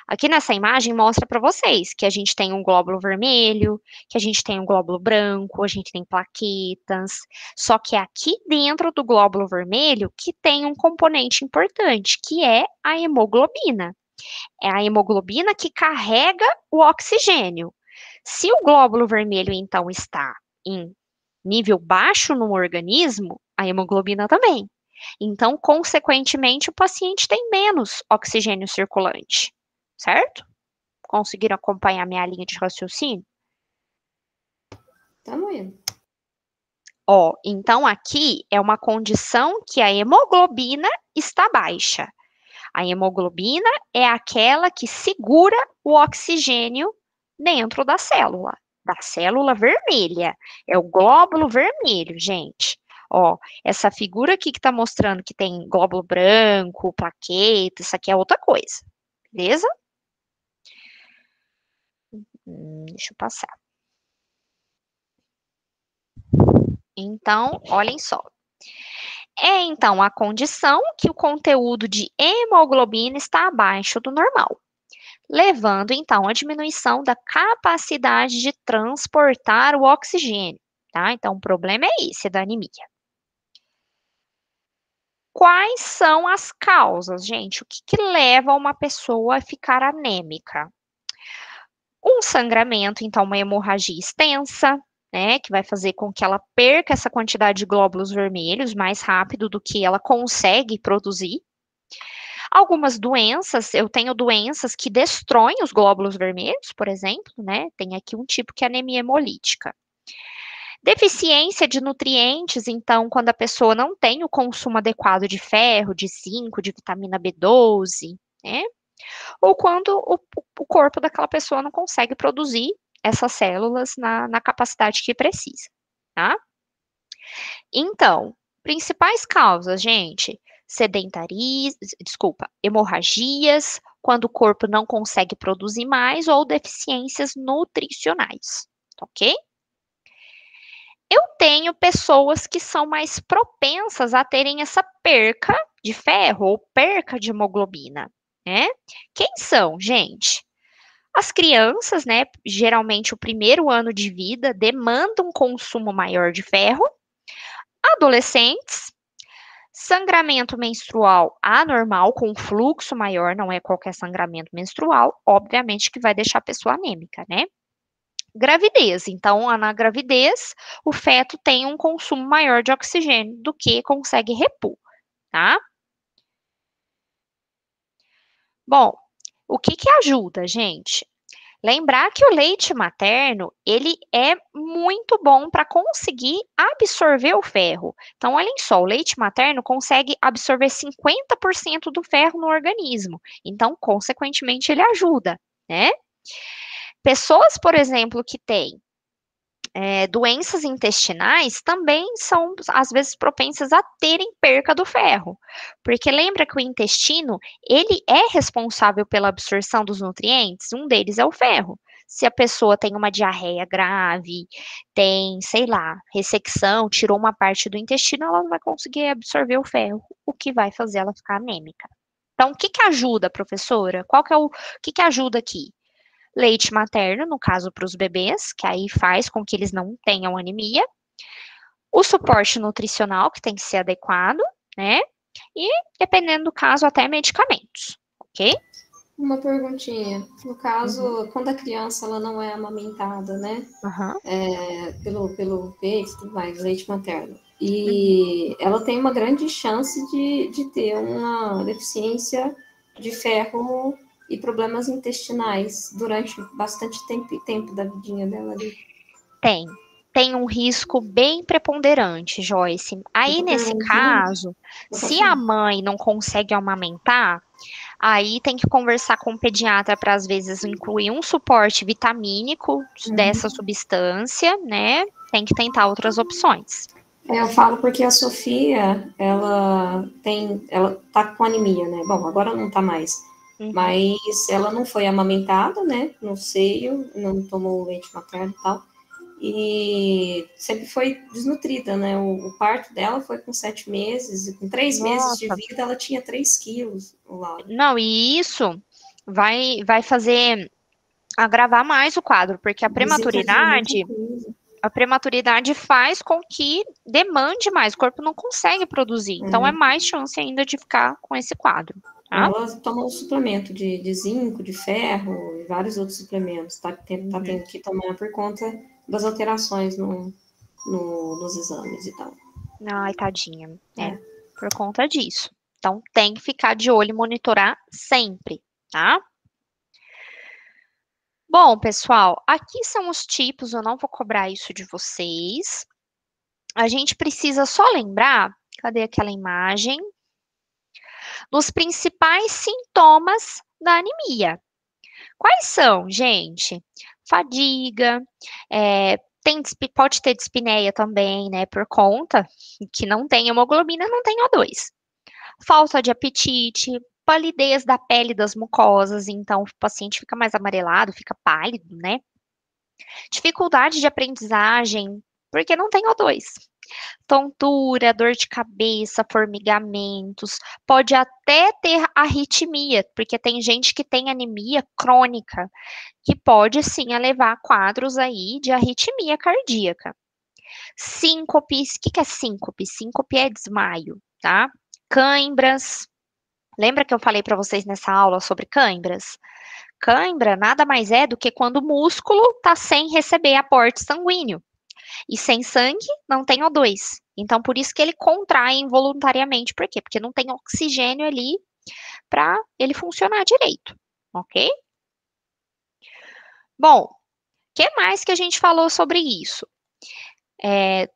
Aqui nessa imagem mostra para vocês que a gente tem um glóbulo vermelho, que a gente tem um glóbulo branco, a gente tem plaquetas. Só que é aqui dentro do glóbulo vermelho que tem um componente importante, que é a hemoglobina. É a hemoglobina que carrega o oxigênio. Se o glóbulo vermelho, então, está em nível baixo no organismo, a hemoglobina também. Então, consequentemente, o paciente tem menos oxigênio circulante, certo? Conseguiram acompanhar minha linha de raciocínio? Tá moendo. Ó, então aqui é uma condição que a hemoglobina está baixa. A hemoglobina é aquela que segura o oxigênio dentro da célula vermelha. É o glóbulo vermelho, gente. Ó, essa figura aqui que está mostrando que tem glóbulo branco, plaqueta, isso aqui é outra coisa, beleza? Deixa eu passar. Então, olhem só. É então a condição que o conteúdo de hemoglobina está abaixo do normal, levando então à diminuição da capacidade de transportar o oxigênio, tá? Então, o problema é esse da anemia. Quais são as causas, gente? O que que leva uma pessoa a ficar anêmica? Um sangramento, então, uma hemorragia extensa, né, que vai fazer com que ela perca essa quantidade de glóbulos vermelhos mais rápido do que ela consegue produzir. Algumas doenças, eu tenho doenças que destroem os glóbulos vermelhos, por exemplo, né? Tem aqui um tipo que é anemia hemolítica. Deficiência de nutrientes, então, quando a pessoa não tem o consumo adequado de ferro, de zinco, de vitamina B12, né? ou quando o corpo daquela pessoa não consegue produzir essas células na capacidade que precisa, tá? Então, principais causas, gente, hemorragias, quando o corpo não consegue produzir mais, ou deficiências nutricionais, ok? Eu tenho pessoas que são mais propensas a terem essa perca de ferro ou perca de hemoglobina, né? Quem são, gente? As crianças, né? Geralmente o primeiro ano de vida demanda um consumo maior de ferro. Adolescentes, sangramento menstrual anormal com fluxo maior, não é qualquer sangramento menstrual, obviamente que vai deixar a pessoa anêmica, né? Gravidez. Então, na gravidez, o feto tem um consumo maior de oxigênio do que consegue repor, tá? Bom, o que ajuda, gente? Lembrar que o leite materno, ele é muito bom para conseguir absorver o ferro. Então, olhem só, o leite materno consegue absorver 50% do ferro no organismo. Então, consequentemente, ele ajuda, né? Pessoas, por exemplo, que têm doenças intestinais também são, às vezes, propensas a terem perca do ferro. Porque lembra que o intestino, ele é responsável pela absorção dos nutrientes? Um deles é o ferro. Se a pessoa tem uma diarreia grave, tem, sei lá, ressecção, tirou uma parte do intestino, ela não vai conseguir absorver o ferro, o que vai fazer ela ficar anêmica. Então, o que ajuda, professora? Qual que é o que ajuda aqui? Leite materno, no caso para os bebês, que aí faz com que eles não tenham anemia. O suporte nutricional, que tem que ser adequado, né? E, dependendo do caso, até medicamentos, ok? Uma perguntinha. No caso, quando a criança ela não é amamentada, né? Pelo peito e tudo mais, leite materno. E ela tem uma grande chance de ter uma deficiência de ferro e problemas intestinais durante bastante tempo da vidinha dela ali. Tem um risco bem preponderante, Joyce. Aí, nesse caso, se a mãe não consegue amamentar, aí tem que conversar com o pediatra para, às vezes, incluir um suporte vitamínico dessa substância, né? Tem que tentar outras opções. Eu falo porque a Sofia, ela tá com anemia, né? Bom, agora não tá mais. Mas ela não foi amamentada, né? No seio, não tomou leite materno e tal. E sempre foi desnutrida, né? O parto dela foi com 7 meses, e com 3 meses de vida ela tinha 3 quilos. Não, e isso vai fazer agravar mais o quadro, porque a prematuridade faz com que demande mais, o corpo não consegue produzir, então é mais chance ainda de ficar com esse quadro. Tá? Ela toma um suplemento de zinco, de ferro e vários outros suplementos, tá tendo que tomar por conta das alterações nos exames e tal. Ai, tadinha. Por conta disso. Então, tem que ficar de olho e monitorar sempre, tá? Bom, pessoal, aqui são os tipos, eu não vou cobrar isso de vocês. A gente precisa só lembrar, cadê aquela imagem? Dos principais sintomas da anemia. Quais são, gente? Fadiga, pode ter dispneia também, né, por conta que não tem hemoglobina, não tem O2. Falta de apetite, palidez da pele das mucosas, então o paciente fica mais amarelado, fica pálido, né? Dificuldade de aprendizagem, porque não tem O2. Tontura, dor de cabeça, formigamentos, pode até ter arritmia, porque tem gente que tem anemia crônica, que pode sim levar a quadros aí de arritmia cardíaca. Síncope, o que é síncope? Síncope é desmaio, tá? Cãibras. Lembra que eu falei para vocês nessa aula sobre cãibras? Cãibra nada mais é do que quando o músculo está sem receber aporte sanguíneo. E sem sangue, não tem O2. Então, por isso que ele contrai involuntariamente. Por quê? Porque não tem oxigênio ali para ele funcionar direito. Ok? Bom, o que mais que a gente falou sobre isso?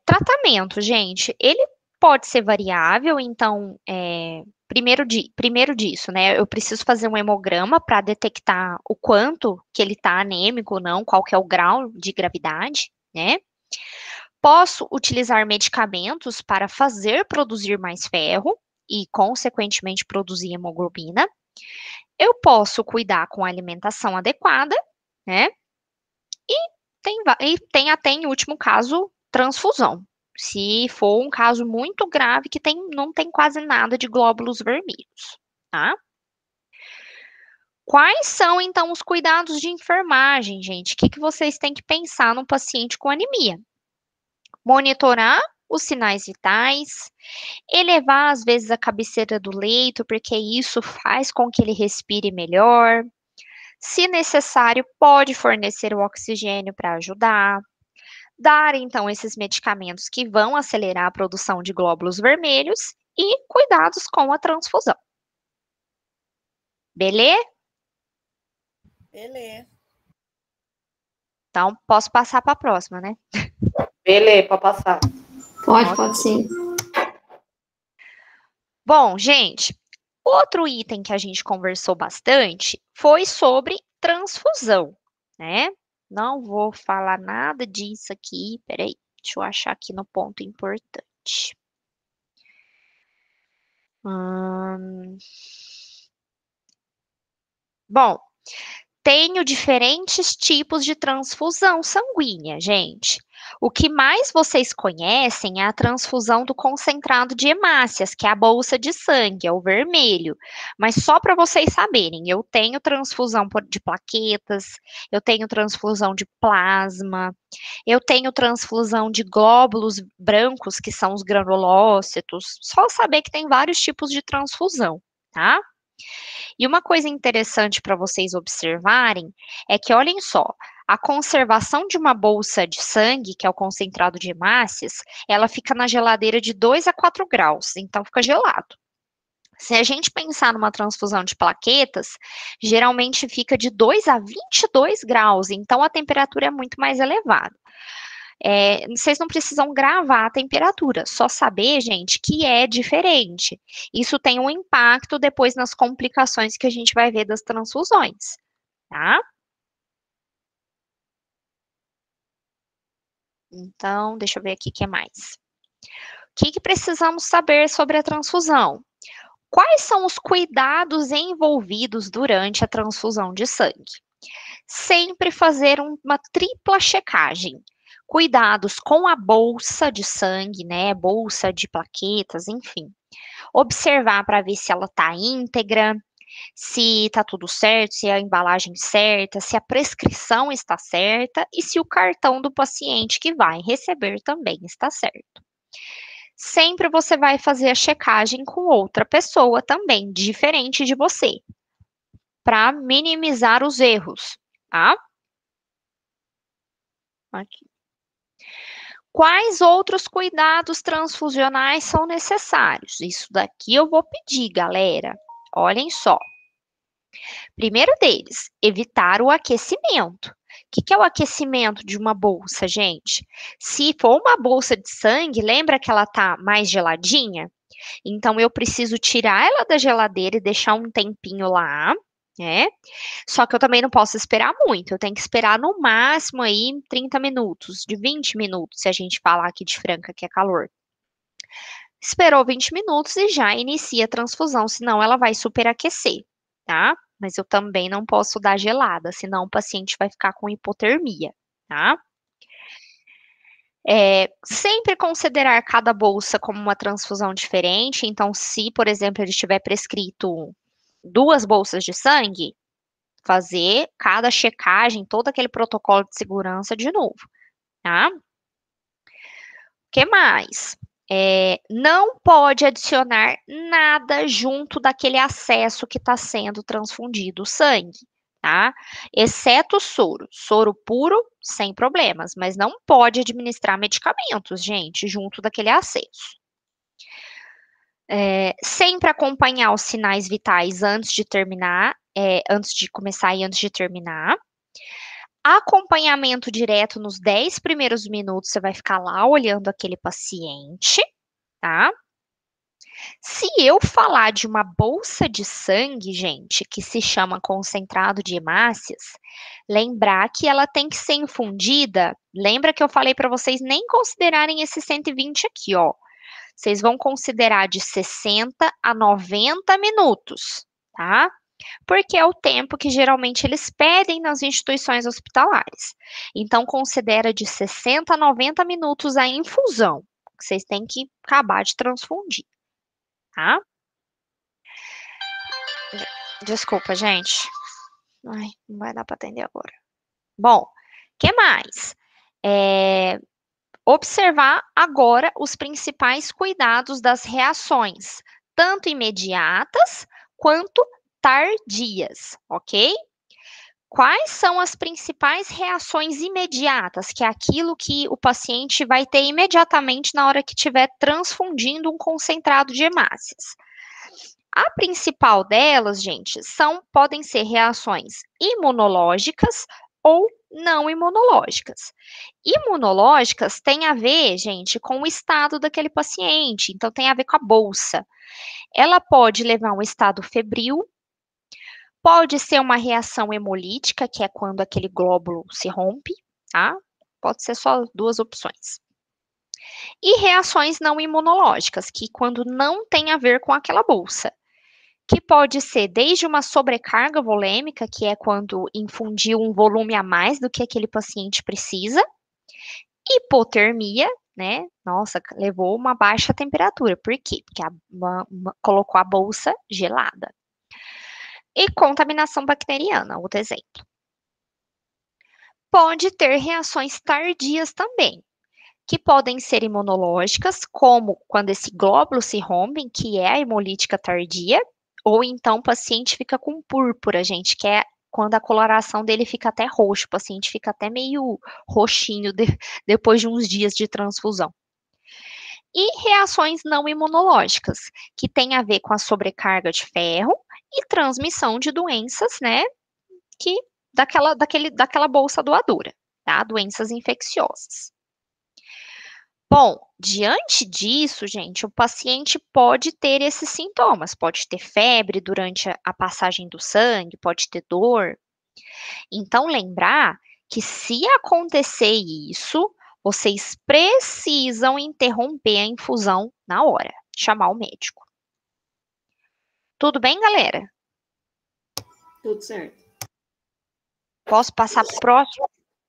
Tratamento, gente, ele pode ser variável, então, primeiro disso, né? Eu preciso fazer um hemograma para detectar o quanto que ele está anêmico ou não, qual que é o grau de gravidade, né? Posso utilizar medicamentos para fazer produzir mais ferro e, consequentemente, produzir hemoglobina. Eu posso cuidar com alimentação adequada, né? E até, em último caso, transfusão. Se for um caso muito grave que não tem quase nada de glóbulos vermelhos, tá? Quais são, então, os cuidados de enfermagem, gente? O que vocês têm que pensar num paciente com anemia? Monitorar os sinais vitais, elevar, às vezes, a cabeceira do leito, porque isso faz com que ele respire melhor. Se necessário, pode fornecer o oxigênio para ajudar. Dar, então, esses medicamentos que vão acelerar a produção de glóbulos vermelhos e cuidados com a transfusão. Beleza? Beleza. Então, posso passar para a próxima, né? Beleza, pode passar. Pode sim. Bom, gente, outro item que a gente conversou bastante foi sobre transfusão, né? Não vou falar nada disso aqui. Peraí, deixa eu achar aqui no ponto importante. Bom, tenho diferentes tipos de transfusão sanguínea, gente. O que mais vocês conhecem é a transfusão do concentrado de hemácias, que é a bolsa de sangue, é o vermelho. Mas só para vocês saberem, eu tenho transfusão de plaquetas, eu tenho transfusão de plasma, eu tenho transfusão de glóbulos brancos, que são os granulócitos. Só saber que tem vários tipos de transfusão, tá? E uma coisa interessante para vocês observarem é que, olhem só, a conservação de uma bolsa de sangue, que é o concentrado de hemácias, ela fica na geladeira de 2 a 4 graus, então fica gelado. Se a gente pensar numa transfusão de plaquetas, geralmente fica de 2 a 22 graus, então a temperatura é muito mais elevada. Vocês não precisam gravar a temperatura, só saber, gente, que é diferente. Isso tem um impacto depois nas complicações que a gente vai ver das transfusões, tá? Então, deixa eu ver aqui o que mais. O que precisamos saber sobre a transfusão? Quais são os cuidados envolvidos durante a transfusão de sangue? Sempre fazer uma tripla checagem. Cuidados com a bolsa de sangue, né? Bolsa de plaquetas, enfim. Observar para ver se ela está íntegra, se está tudo certo, se a embalagem certa, se a prescrição está certa e se o cartão do paciente que vai receber também está certo. Sempre você vai fazer a checagem com outra pessoa também, diferente de você, para minimizar os erros, tá? Aqui. Quais outros cuidados transfusionais são necessários? Isso daqui eu vou pedir, galera. Olhem só. Primeiro deles, evitar o aquecimento. O que é o aquecimento de uma bolsa, gente? Se for uma bolsa de sangue, lembra que ela tá mais geladinha? Então, eu preciso tirar ela da geladeira e deixar um tempinho lá, né? Só que eu também não posso esperar muito, eu tenho que esperar no máximo aí 30 minutos, de 20 minutos, se a gente falar aqui de Franca, que é calor. Esperou 20 minutos e já inicia a transfusão, senão ela vai superaquecer, tá? Mas eu também não posso dar gelada, senão o paciente vai ficar com hipotermia, tá? Sempre considerar cada bolsa como uma transfusão diferente. Então, se, por exemplo, ele tiver prescrito 2 bolsas de sangue, fazer cada checagem, todo aquele protocolo de segurança de novo, tá? O que mais? Não pode adicionar nada junto daquele acesso que está sendo transfundido o sangue, tá? Exceto soro. Soro puro, sem problemas, mas não pode administrar medicamentos, gente, junto daquele acesso. Sempre acompanhar os sinais vitais antes de terminar, antes de começar e antes de terminar. Acompanhamento direto nos 10 primeiros minutos, você vai ficar lá olhando aquele paciente, tá? Se eu falar de uma bolsa de sangue, gente, que se chama concentrado de hemácias, lembrar que ela tem que ser infundida. Lembra que eu falei para vocês nem considerarem esse 120 aqui, ó. Vocês vão considerar de 60 a 90 minutos, tá? Porque é o tempo que geralmente eles pedem nas instituições hospitalares. Então, considera de 60 a 90 minutos a infusão, que vocês têm que acabar de transfundir, tá? Desculpa, gente. Ai, não vai dar para atender agora. Bom, que mais? Observar agora os principais cuidados das reações, tanto imediatas quanto tardias, ok? Quais são as principais reações imediatas, que é aquilo que o paciente vai ter imediatamente na hora que estiver transfundindo um concentrado de hemácias? A principal delas, gente, podem ser reações imunológicas ou não imunológicas. Imunológicas tem a ver, gente, com o estado daquele paciente, então tem a ver com a bolsa. Ela pode levar a um estado febril, pode ser uma reação hemolítica, que é quando aquele glóbulo se rompe, tá? Pode ser só duas opções. E reações não imunológicas, que quando não tem a ver com aquela bolsa, que pode ser desde uma sobrecarga volêmica, que é quando infundiu um volume a mais do que aquele paciente precisa, hipotermia, né? Nossa, levou uma baixa temperatura. Por quê? Porque colocou a bolsa gelada. E contaminação bacteriana, outro exemplo. Pode ter reações tardias também, que podem ser imunológicas, como quando esse glóbulo se rompe, que é a hemolítica tardia, ou então o paciente fica com púrpura, gente, que é quando a coloração dele fica até roxo, o paciente fica até meio roxinho depois de uns dias de transfusão. E reações não imunológicas, que tem a ver com a sobrecarga de ferro e transmissão de doenças, né, daquela bolsa doadora, tá? Doenças infecciosas. Bom, diante disso, gente, o paciente pode ter esses sintomas, pode ter febre durante a passagem do sangue, pode ter dor. Então, lembrar que se acontecer isso, vocês precisam interromper a infusão na hora, chamar o médico. Tudo bem, galera? Tudo certo. Posso passar para o próximo?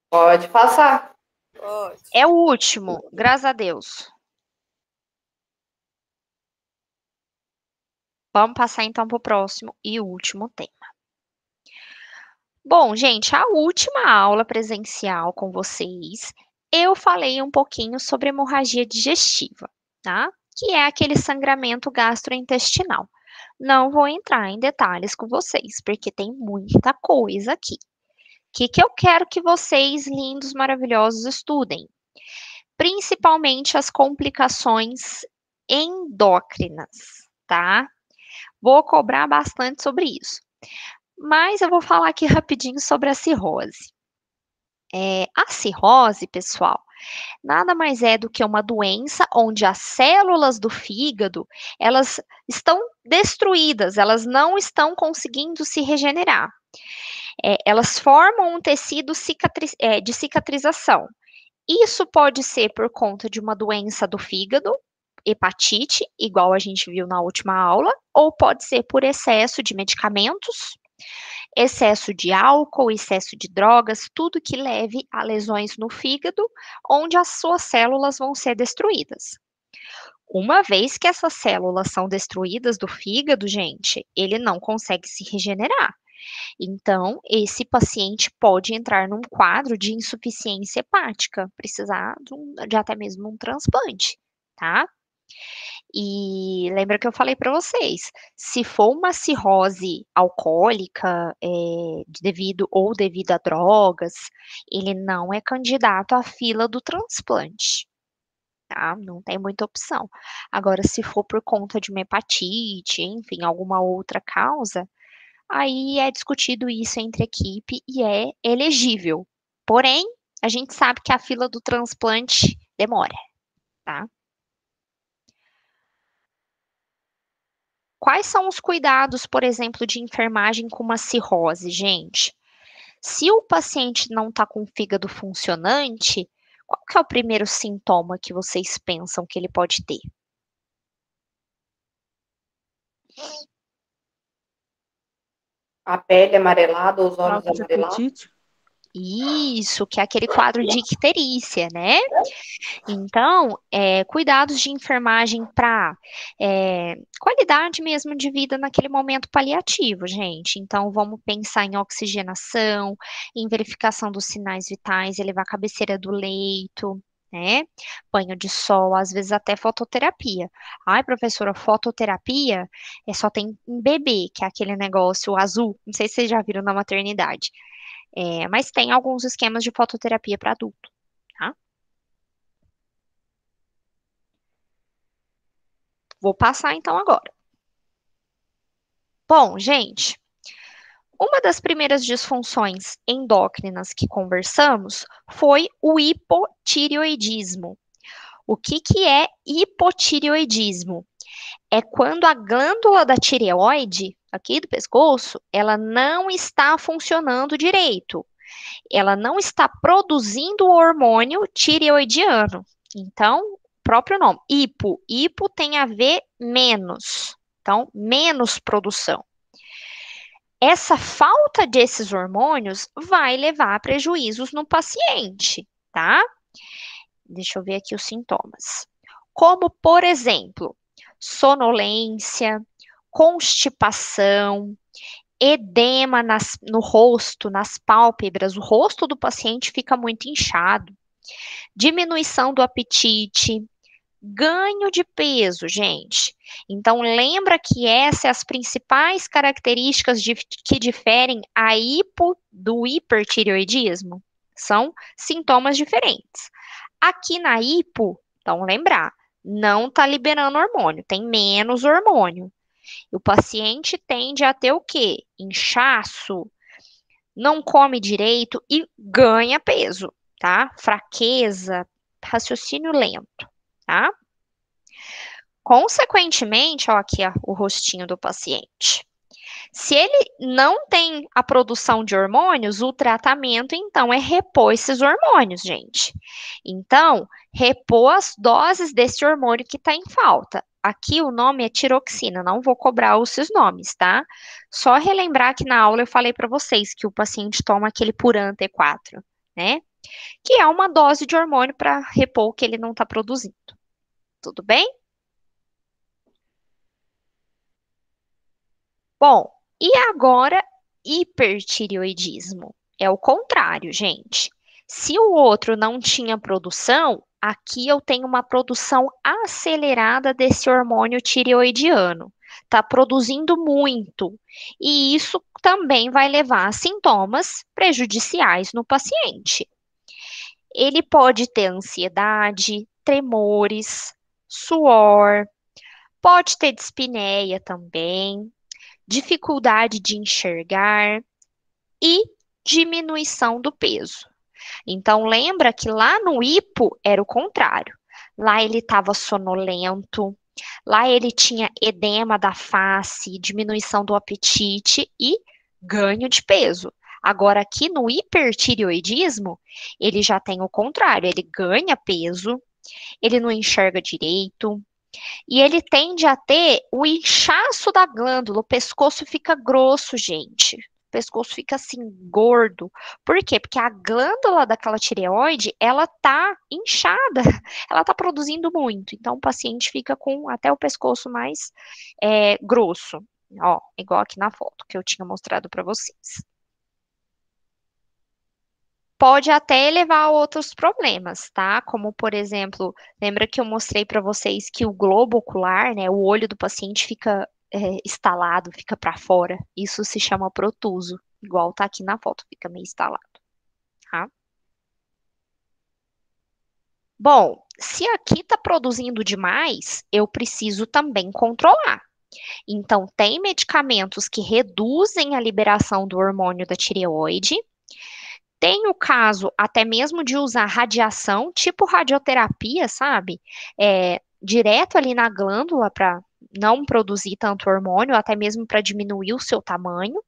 Pode passar. Pode. É o último, graças a Deus. Vamos passar então para o próximo e último tema. Bom, gente, a última aula presencial com vocês, eu falei um pouquinho sobre hemorragia digestiva, tá? Que é aquele sangramento gastrointestinal. Não vou entrar em detalhes com vocês, porque tem muita coisa aqui. O que eu quero que vocês, lindos, maravilhosos, estudem? Principalmente as complicações endócrinas, tá? Vou cobrar bastante sobre isso. Mas eu vou falar aqui rapidinho sobre a cirrose. A cirrose, pessoal, nada mais é do que uma doença onde as células do fígado, elas estão destruídas, elas não estão conseguindo se regenerar. Elas formam um tecido de cicatrização. Isso pode ser por conta de uma doença do fígado, hepatite, igual a gente viu na última aula, ou pode ser por excesso de medicamentos, excesso de álcool, excesso de drogas, tudo que leve a lesões no fígado, onde as suas células vão ser destruídas. Uma vez que essas células são destruídas do fígado, gente, ele não consegue se regenerar. Então, esse paciente pode entrar num quadro de insuficiência hepática, precisar de até mesmo um transplante, tá? E lembra que eu falei para vocês, se for uma cirrose alcoólica, devido a drogas, ele não é candidato à fila do transplante, tá? Não tem muita opção. Agora, se for por conta de uma hepatite, enfim, alguma outra causa, aí é discutido isso entre a equipe e é elegível. Porém, a gente sabe que a fila do transplante demora, tá? Quais são os cuidados, por exemplo, de enfermagem com uma cirrose, gente? Se o paciente não está com o fígado funcionante, qual que é o primeiro sintoma que vocês pensam que ele pode ter? A pele amarelada, os olhos Falta de amarelados. apetite. Isso, que é aquele quadro de icterícia, né? Então, cuidados de enfermagem para qualidade mesmo de vida naquele momento paliativo, gente. Então, vamos pensar em oxigenação, em verificação dos sinais vitais, elevar a cabeceira do leito, né? Banho de sol, às vezes até fototerapia. Ai, professora, fototerapia só tem em bebê, que é aquele negócio azul. Não sei se vocês já viram na maternidade. Mas tem alguns esquemas de fototerapia para adulto, tá? Vou passar então agora. Bom, gente, uma das primeiras disfunções endócrinas que conversamos foi o hipotireoidismo. O que é hipotireoidismo? É quando a glândula da tireoide, aqui do pescoço, ela não está funcionando direito. Ela não está produzindo o hormônio tireoidiano. Então, próprio nome, hipo tem a ver menos. Então, menos produção. Essa falta desses hormônios vai levar a prejuízos no paciente, tá? Deixa eu ver aqui os sintomas. Como, por exemplo, sonolência, constipação, edema no rosto, nas pálpebras, o rosto do paciente fica muito inchado, diminuição do apetite, ganho de peso, gente. Então, lembra que essas são as principais características que diferem a hipo do hipertireoidismo? São sintomas diferentes. Aqui na hipo, então lembrar, não está liberando hormônio, tem menos hormônio. O paciente tende a ter o quê? Inchaço, não come direito e ganha peso, tá? Fraqueza, raciocínio lento, tá? Consequentemente, ó, aqui ó, o rostinho do paciente. Se ele não tem a produção de hormônios, o tratamento, então, é repor esses hormônios, gente. Então, repor as doses desse hormônio que está em falta. Aqui o nome é tiroxina, não vou cobrar esses nomes, tá? Só relembrar que na aula eu falei para vocês que o paciente toma aquele Puran T4, né? Que é uma dose de hormônio para repor o que ele não está produzindo. Tudo bem? Bom, e agora, hipertireoidismo? É o contrário, gente. Se o outro não tinha produção, aqui eu tenho uma produção acelerada desse hormônio tireoidiano. Está produzindo muito. E isso também vai levar a sintomas prejudiciais no paciente. Ele pode ter ansiedade, tremores, suor, pode ter dispneia também, dificuldade de enxergar e diminuição do peso. Então, lembra que lá no hipo era o contrário. Lá ele estava sonolento, lá ele tinha edema da face, diminuição do apetite e ganho de peso. Agora, aqui no hipertireoidismo, ele já tem o contrário, ele ganha peso, ele não enxerga direito, e ele tende a ter o inchaço da glândula, o pescoço fica grosso, gente. O pescoço fica assim, gordo. Por quê? Porque a glândula daquela tireoide, ela tá inchada, ela tá produzindo muito. Então, o paciente fica com até o pescoço mais grosso. Ó, igual aqui na foto que eu tinha mostrado para vocês. Pode até levar a outros problemas, tá? Como, por exemplo, lembra que eu mostrei para vocês que o globo ocular, né, o olho do paciente fica estalado, fica para fora. Isso se chama protuso, igual tá aqui na foto, fica meio estalado, tá? Bom, se aqui tá produzindo demais, eu preciso também controlar. Então, tem medicamentos que reduzem a liberação do hormônio da tireoide. Tem o caso até mesmo de usar radiação, tipo radioterapia, sabe? Direto ali na glândula para não produzir tanto hormônio, até mesmo para diminuir o seu tamanho.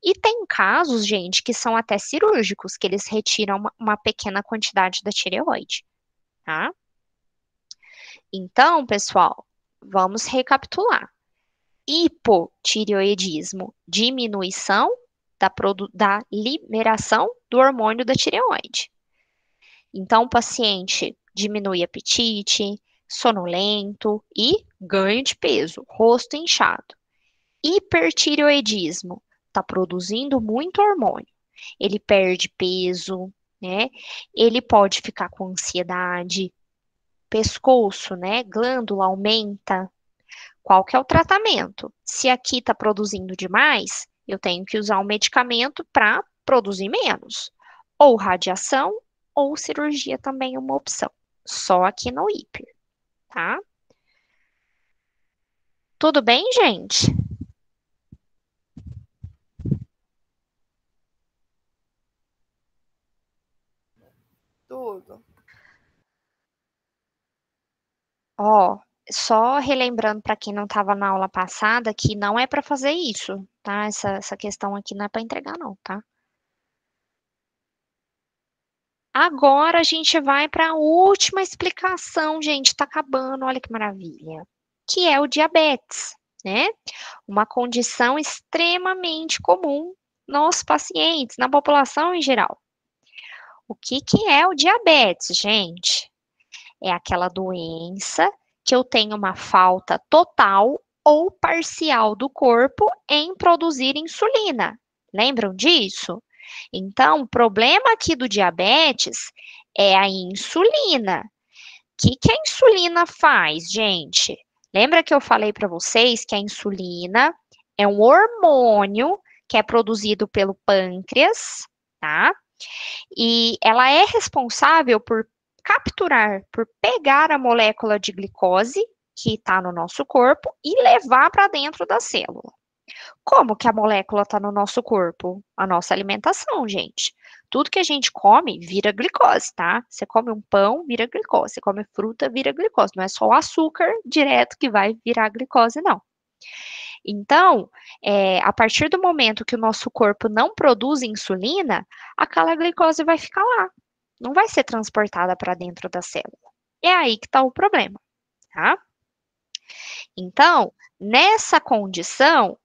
E tem casos, gente, que são até cirúrgicos, que eles retiram uma pequena quantidade da tireoide, tá? Então, pessoal, vamos recapitular. Hipotireoidismo, diminuição da liberação do hormônio da tireoide. Então, o paciente diminui apetite, sonolento e ganho de peso, rosto inchado. Hipertireoidismo, está produzindo muito hormônio. Ele perde peso, né? Ele pode ficar com ansiedade, pescoço, né? Glândula aumenta. Qual que é o tratamento? Se aqui está produzindo demais, eu tenho que usar um medicamento para produzir menos. Ou radiação, ou cirurgia também é uma opção. Só aqui no hiper, tá? Tudo bem, gente? Tudo. Ó, só relembrando para quem não estava na aula passada que não é para fazer isso, tá? Essa questão aqui não é para entregar, não, tá? Agora a gente vai para a última explicação, gente, tá acabando, olha que maravilha. Que é o diabetes, né? Uma condição extremamente comum nos pacientes, na população em geral. O que é o diabetes, gente? É aquela doença que eu tenho uma falta total ou parcial do corpo em produzir insulina. Lembram disso? Então, o problema aqui do diabetes é a insulina. O que a insulina faz, gente? Lembra que eu falei para vocês que a insulina é um hormônio que é produzido pelo pâncreas, tá? E ela é responsável por capturar, por pegar a molécula de glicose que está no nosso corpo e levar para dentro da célula. Como que a molécula está no nosso corpo? A nossa alimentação, gente. Tudo que a gente come vira glicose, tá? Você come um pão, vira glicose. Você come fruta, vira glicose. Não é só o açúcar direto que vai virar glicose, não. Então, a partir do momento que o nosso corpo não produz insulina, aquela glicose vai ficar lá. Não vai ser transportada para dentro da célula. É aí que está o problema, tá? Então, nessa condição,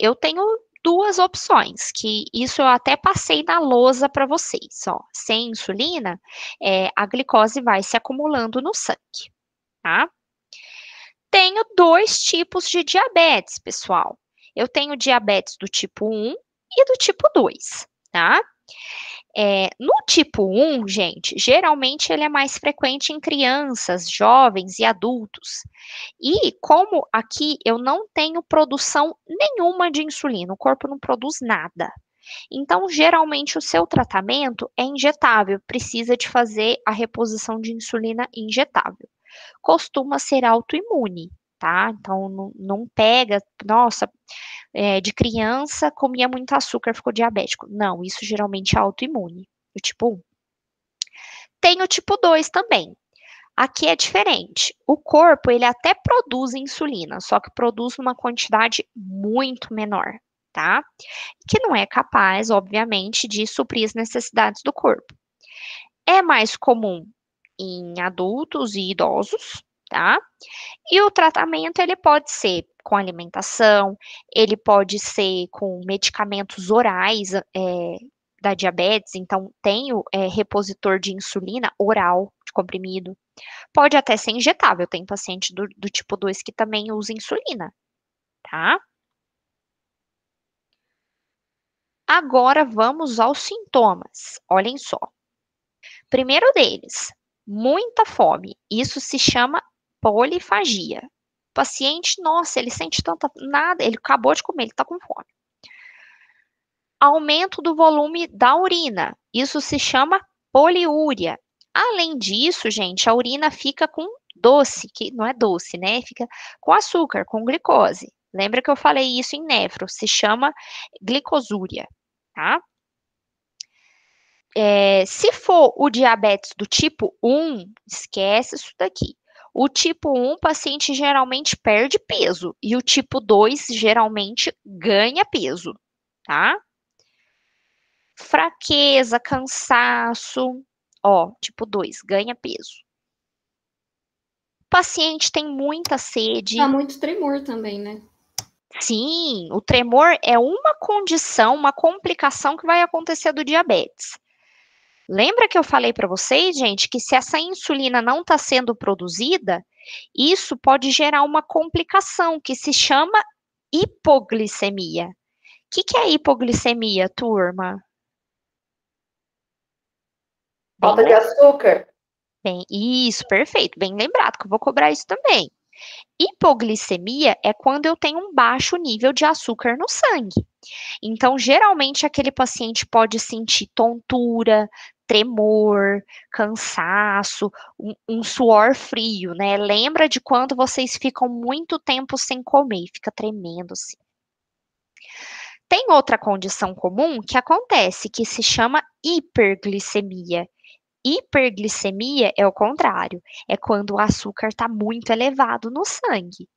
eu tenho duas opções, que isso eu até passei na lousa para vocês, ó. Sem insulina, a glicose vai se acumulando no sangue, tá? Tenho dois tipos de diabetes, pessoal. Eu tenho diabetes do tipo 1 e do tipo 2, tá? No tipo 1, gente, geralmente ele é mais frequente em crianças, jovens e adultos. E como aqui eu não tenho produção nenhuma de insulina, o corpo não produz nada. Então, geralmente o seu tratamento é injetável, precisa de fazer a reposição de insulina injetável. Costuma ser autoimune, tá? Então, não pega, nossa, de criança comia muito açúcar, ficou diabético. Não, isso geralmente é autoimune, o tipo 1. Tem o tipo 2 também. Aqui é diferente. O corpo, ele até produz insulina, só que produz numa quantidade muito menor, tá? Que não é capaz, obviamente, de suprir as necessidades do corpo. É mais comum em adultos e idosos, tá? E o tratamento, ele pode ser com alimentação, ele pode ser com medicamentos orais da diabetes, então tem o repositor de insulina oral, de comprimido. Pode até ser injetável, tem paciente do tipo 2 que também usa insulina, tá? Agora vamos aos sintomas, olhem só. Primeiro deles, muita fome, isso se chama polifagia. O paciente, nossa, ele sente tanta nada, ele acabou de comer, ele está com fome. Aumento do volume da urina, isso se chama poliúria. Além disso, gente, a urina fica com doce, que não é doce, né? Fica com açúcar, com glicose. Lembra que eu falei isso em nefro, se chama glicosúria, tá? Se for o diabetes do tipo 1, esquece isso daqui. O tipo 1, o paciente geralmente perde peso e o tipo 2 geralmente ganha peso, tá? Fraqueza, cansaço, ó, tipo 2, ganha peso. O paciente tem muita sede. Dá muito tremor também, né? Sim, o tremor é uma condição, uma complicação que vai acontecer do diabetes. Lembra que eu falei para vocês, gente, que se essa insulina não está sendo produzida, isso pode gerar uma complicação que se chama hipoglicemia. O que é hipoglicemia, turma? Falta de açúcar. Bem, isso, perfeito, bem lembrado, que eu vou cobrar isso também. Hipoglicemia é quando eu tenho um baixo nível de açúcar no sangue. Então, geralmente, aquele paciente pode sentir tontura, tremor, cansaço, um suor frio, né? Lembra de quando vocês ficam muito tempo sem comer e fica tremendo assim. Tem outra condição comum que acontece, que se chama hiperglicemia. Hiperglicemia é o contrário, é quando o açúcar está muito elevado no sangue.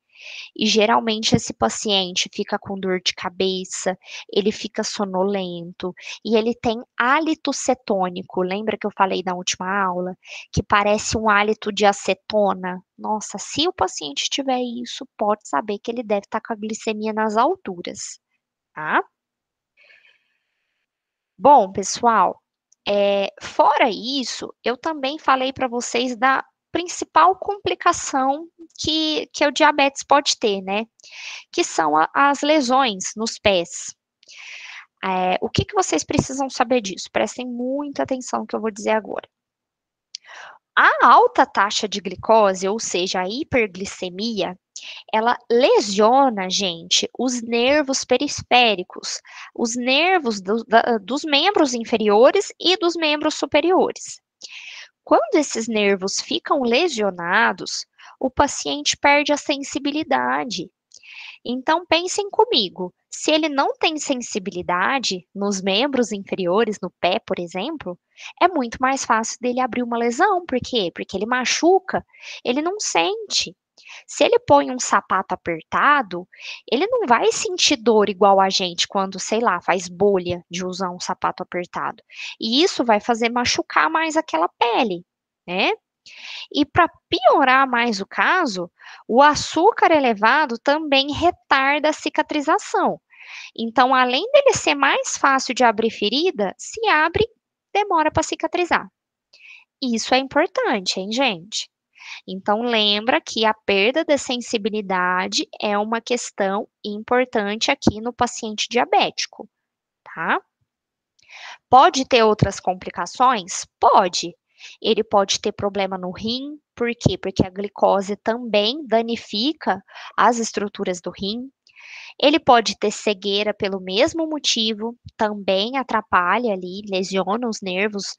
E geralmente esse paciente fica com dor de cabeça, ele fica sonolento e ele tem hálito cetônico. Lembra que eu falei na última aula? Que parece um hálito de acetona? Nossa, se o paciente tiver isso, pode saber que ele deve estar com a glicemia nas alturas, tá? Bom, pessoal, fora isso, eu também falei para vocês da principal complicação que o diabetes pode ter, né? Que são as lesões nos pés. O que vocês precisam saber disso? Prestem muita atenção no que eu vou dizer agora. A alta taxa de glicose, ou seja, a hiperglicemia, ela lesiona, gente, os nervos periféricos, os nervos dos membros inferiores e dos membros superiores. Quando esses nervos ficam lesionados, o paciente perde a sensibilidade. Então, pensem comigo, se ele não tem sensibilidade nos membros inferiores, no pé, por exemplo, é muito mais fácil dele abrir uma lesão. Por quê? Porque ele machuca, ele não sente. Se ele põe um sapato apertado, ele não vai sentir dor igual a gente quando, sei lá, faz bolha de usar um sapato apertado. E isso vai fazer machucar mais aquela pele, né? E para piorar mais o caso, o açúcar elevado também retarda a cicatrização. Então, além dele ser mais fácil de abrir ferida, se abre, demora para cicatrizar. Isso é importante, hein, gente? Então, lembra que a perda de sensibilidade é uma questão importante aqui no paciente diabético, tá? Pode ter outras complicações? Pode. Ele pode ter problema no rim, por quê? Porque a glicose também danifica as estruturas do rim. Ele pode ter cegueira pelo mesmo motivo, também atrapalha ali, lesiona os nervos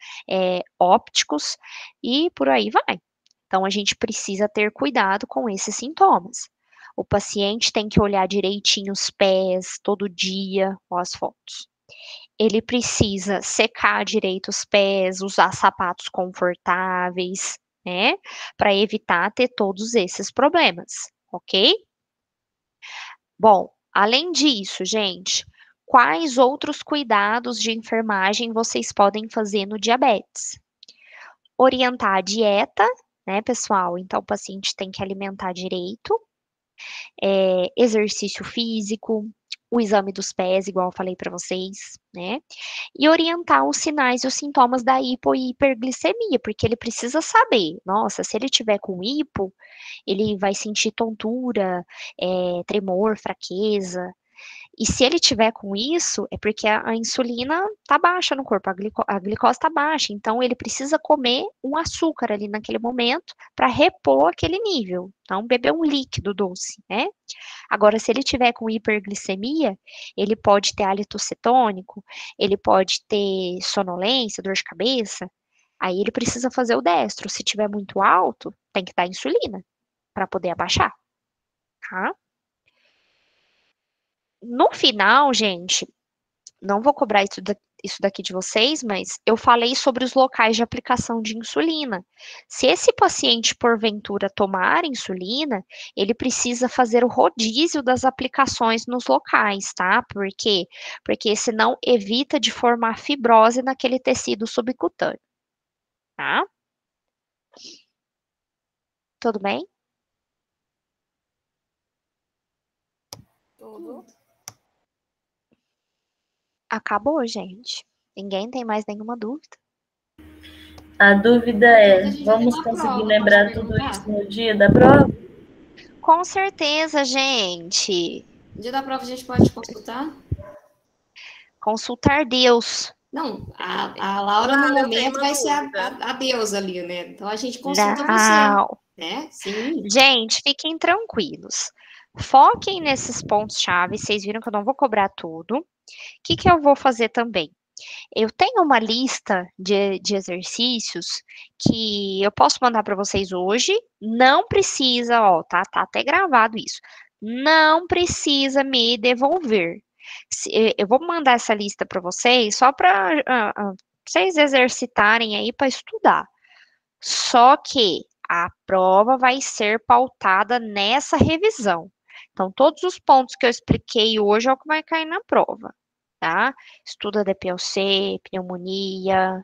ópticos e por aí vai. Então, a gente precisa ter cuidado com esses sintomas. O paciente tem que olhar direitinho os pés todo dia, ó, as fotos. Ele precisa secar direito os pés, usar sapatos confortáveis, né? Para evitar ter todos esses problemas, ok? Bom, além disso, gente, quais outros cuidados de enfermagem vocês podem fazer no diabetes? Orientar a dieta, né, pessoal? Então, o paciente tem que alimentar direito, exercício físico, o exame dos pés, igual eu falei para vocês, né? E orientar os sinais e os sintomas da hipo e hiperglicemia, porque ele precisa saber, nossa, se ele tiver com hipo, ele vai sentir tontura, tremor, fraqueza. E se ele tiver com isso, é porque a insulina tá baixa no corpo, a glicose tá baixa, então ele precisa comer um açúcar ali naquele momento para repor aquele nível. Então, beber um líquido doce, né? Agora, se ele tiver com hiperglicemia, ele pode ter hálito cetônico, ele pode ter sonolência, dor de cabeça, aí ele precisa fazer o destro. Se tiver muito alto, tem que dar insulina para poder abaixar, tá? No final, gente, não vou cobrar isso daqui de vocês, mas eu falei sobre os locais de aplicação de insulina. Se esse paciente, porventura, tomar insulina, ele precisa fazer o rodízio das aplicações nos locais, tá? Por quê? Porque senão evita de formar fibrose naquele tecido subcutâneo, tá? Tudo bem? Tudo. Acabou, gente. Ninguém tem mais nenhuma dúvida? A dúvida é, vamos conseguir lembrar tudo isso no dia da prova? Com certeza, gente. No dia da prova a gente pode consultar? Consultar Deus. Não, a Laura no momento vai ser a deusa ali, né? Então a gente consulta Não. você, né? Sim. Gente, fiquem tranquilos. Foquem nesses pontos-chave. Vocês viram que eu não vou cobrar tudo. O que eu vou fazer também? Eu tenho uma lista de exercícios que eu posso mandar para vocês hoje. Não precisa, ó, tá até gravado isso. Não precisa me devolver. Eu vou mandar essa lista para vocês só para vocês exercitarem aí para estudar. Só que a prova vai ser pautada nessa revisão. Então, todos os pontos que eu expliquei hoje é o que vai cair na prova, tá? Estuda DPOC, pneumonia,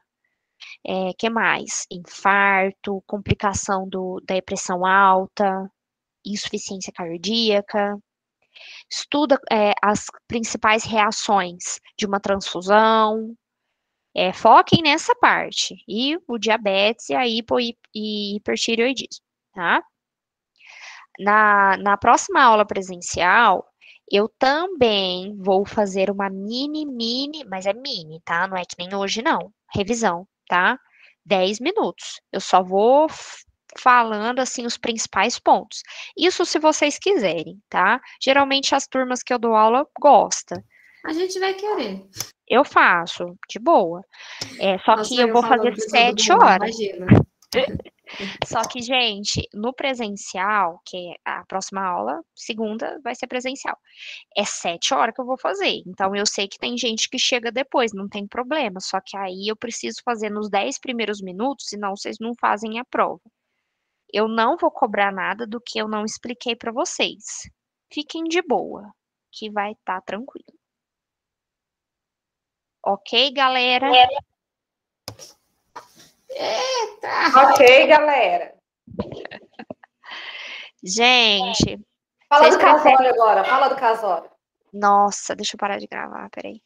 que mais? Infarto, complicação da pressão alta, insuficiência cardíaca. Estuda as principais reações de uma transfusão. Foquem nessa parte. E o diabetes e a hipertireoidismo, tá? Na próxima aula presencial, eu também vou fazer uma mas é mini, tá? Não é que nem hoje, não. Revisão, tá? 10 minutos. Eu só vou falando, assim, os principais pontos. Isso se vocês quiserem, tá? Geralmente as turmas que eu dou aula gostam. A gente vai querer. Eu faço, de boa. Só Nossa, que eu vou fazer falando 7 mundo, horas. imagina. Só que, gente, no presencial, que é a próxima aula, segunda, vai ser presencial. É 7 horas que eu vou fazer. Então, eu sei que tem gente que chega depois, não tem problema. Só que aí eu preciso fazer nos 10 primeiros minutos, senão vocês não fazem a prova. Eu não vou cobrar nada do que eu não expliquei para vocês. Fiquem de boa, que vai estar tranquilo. Ok, galera? Eita! Ok, galera. Gente, Fala vocês do casório preferem... agora, fala do casório. Nossa, deixa eu parar de gravar, peraí.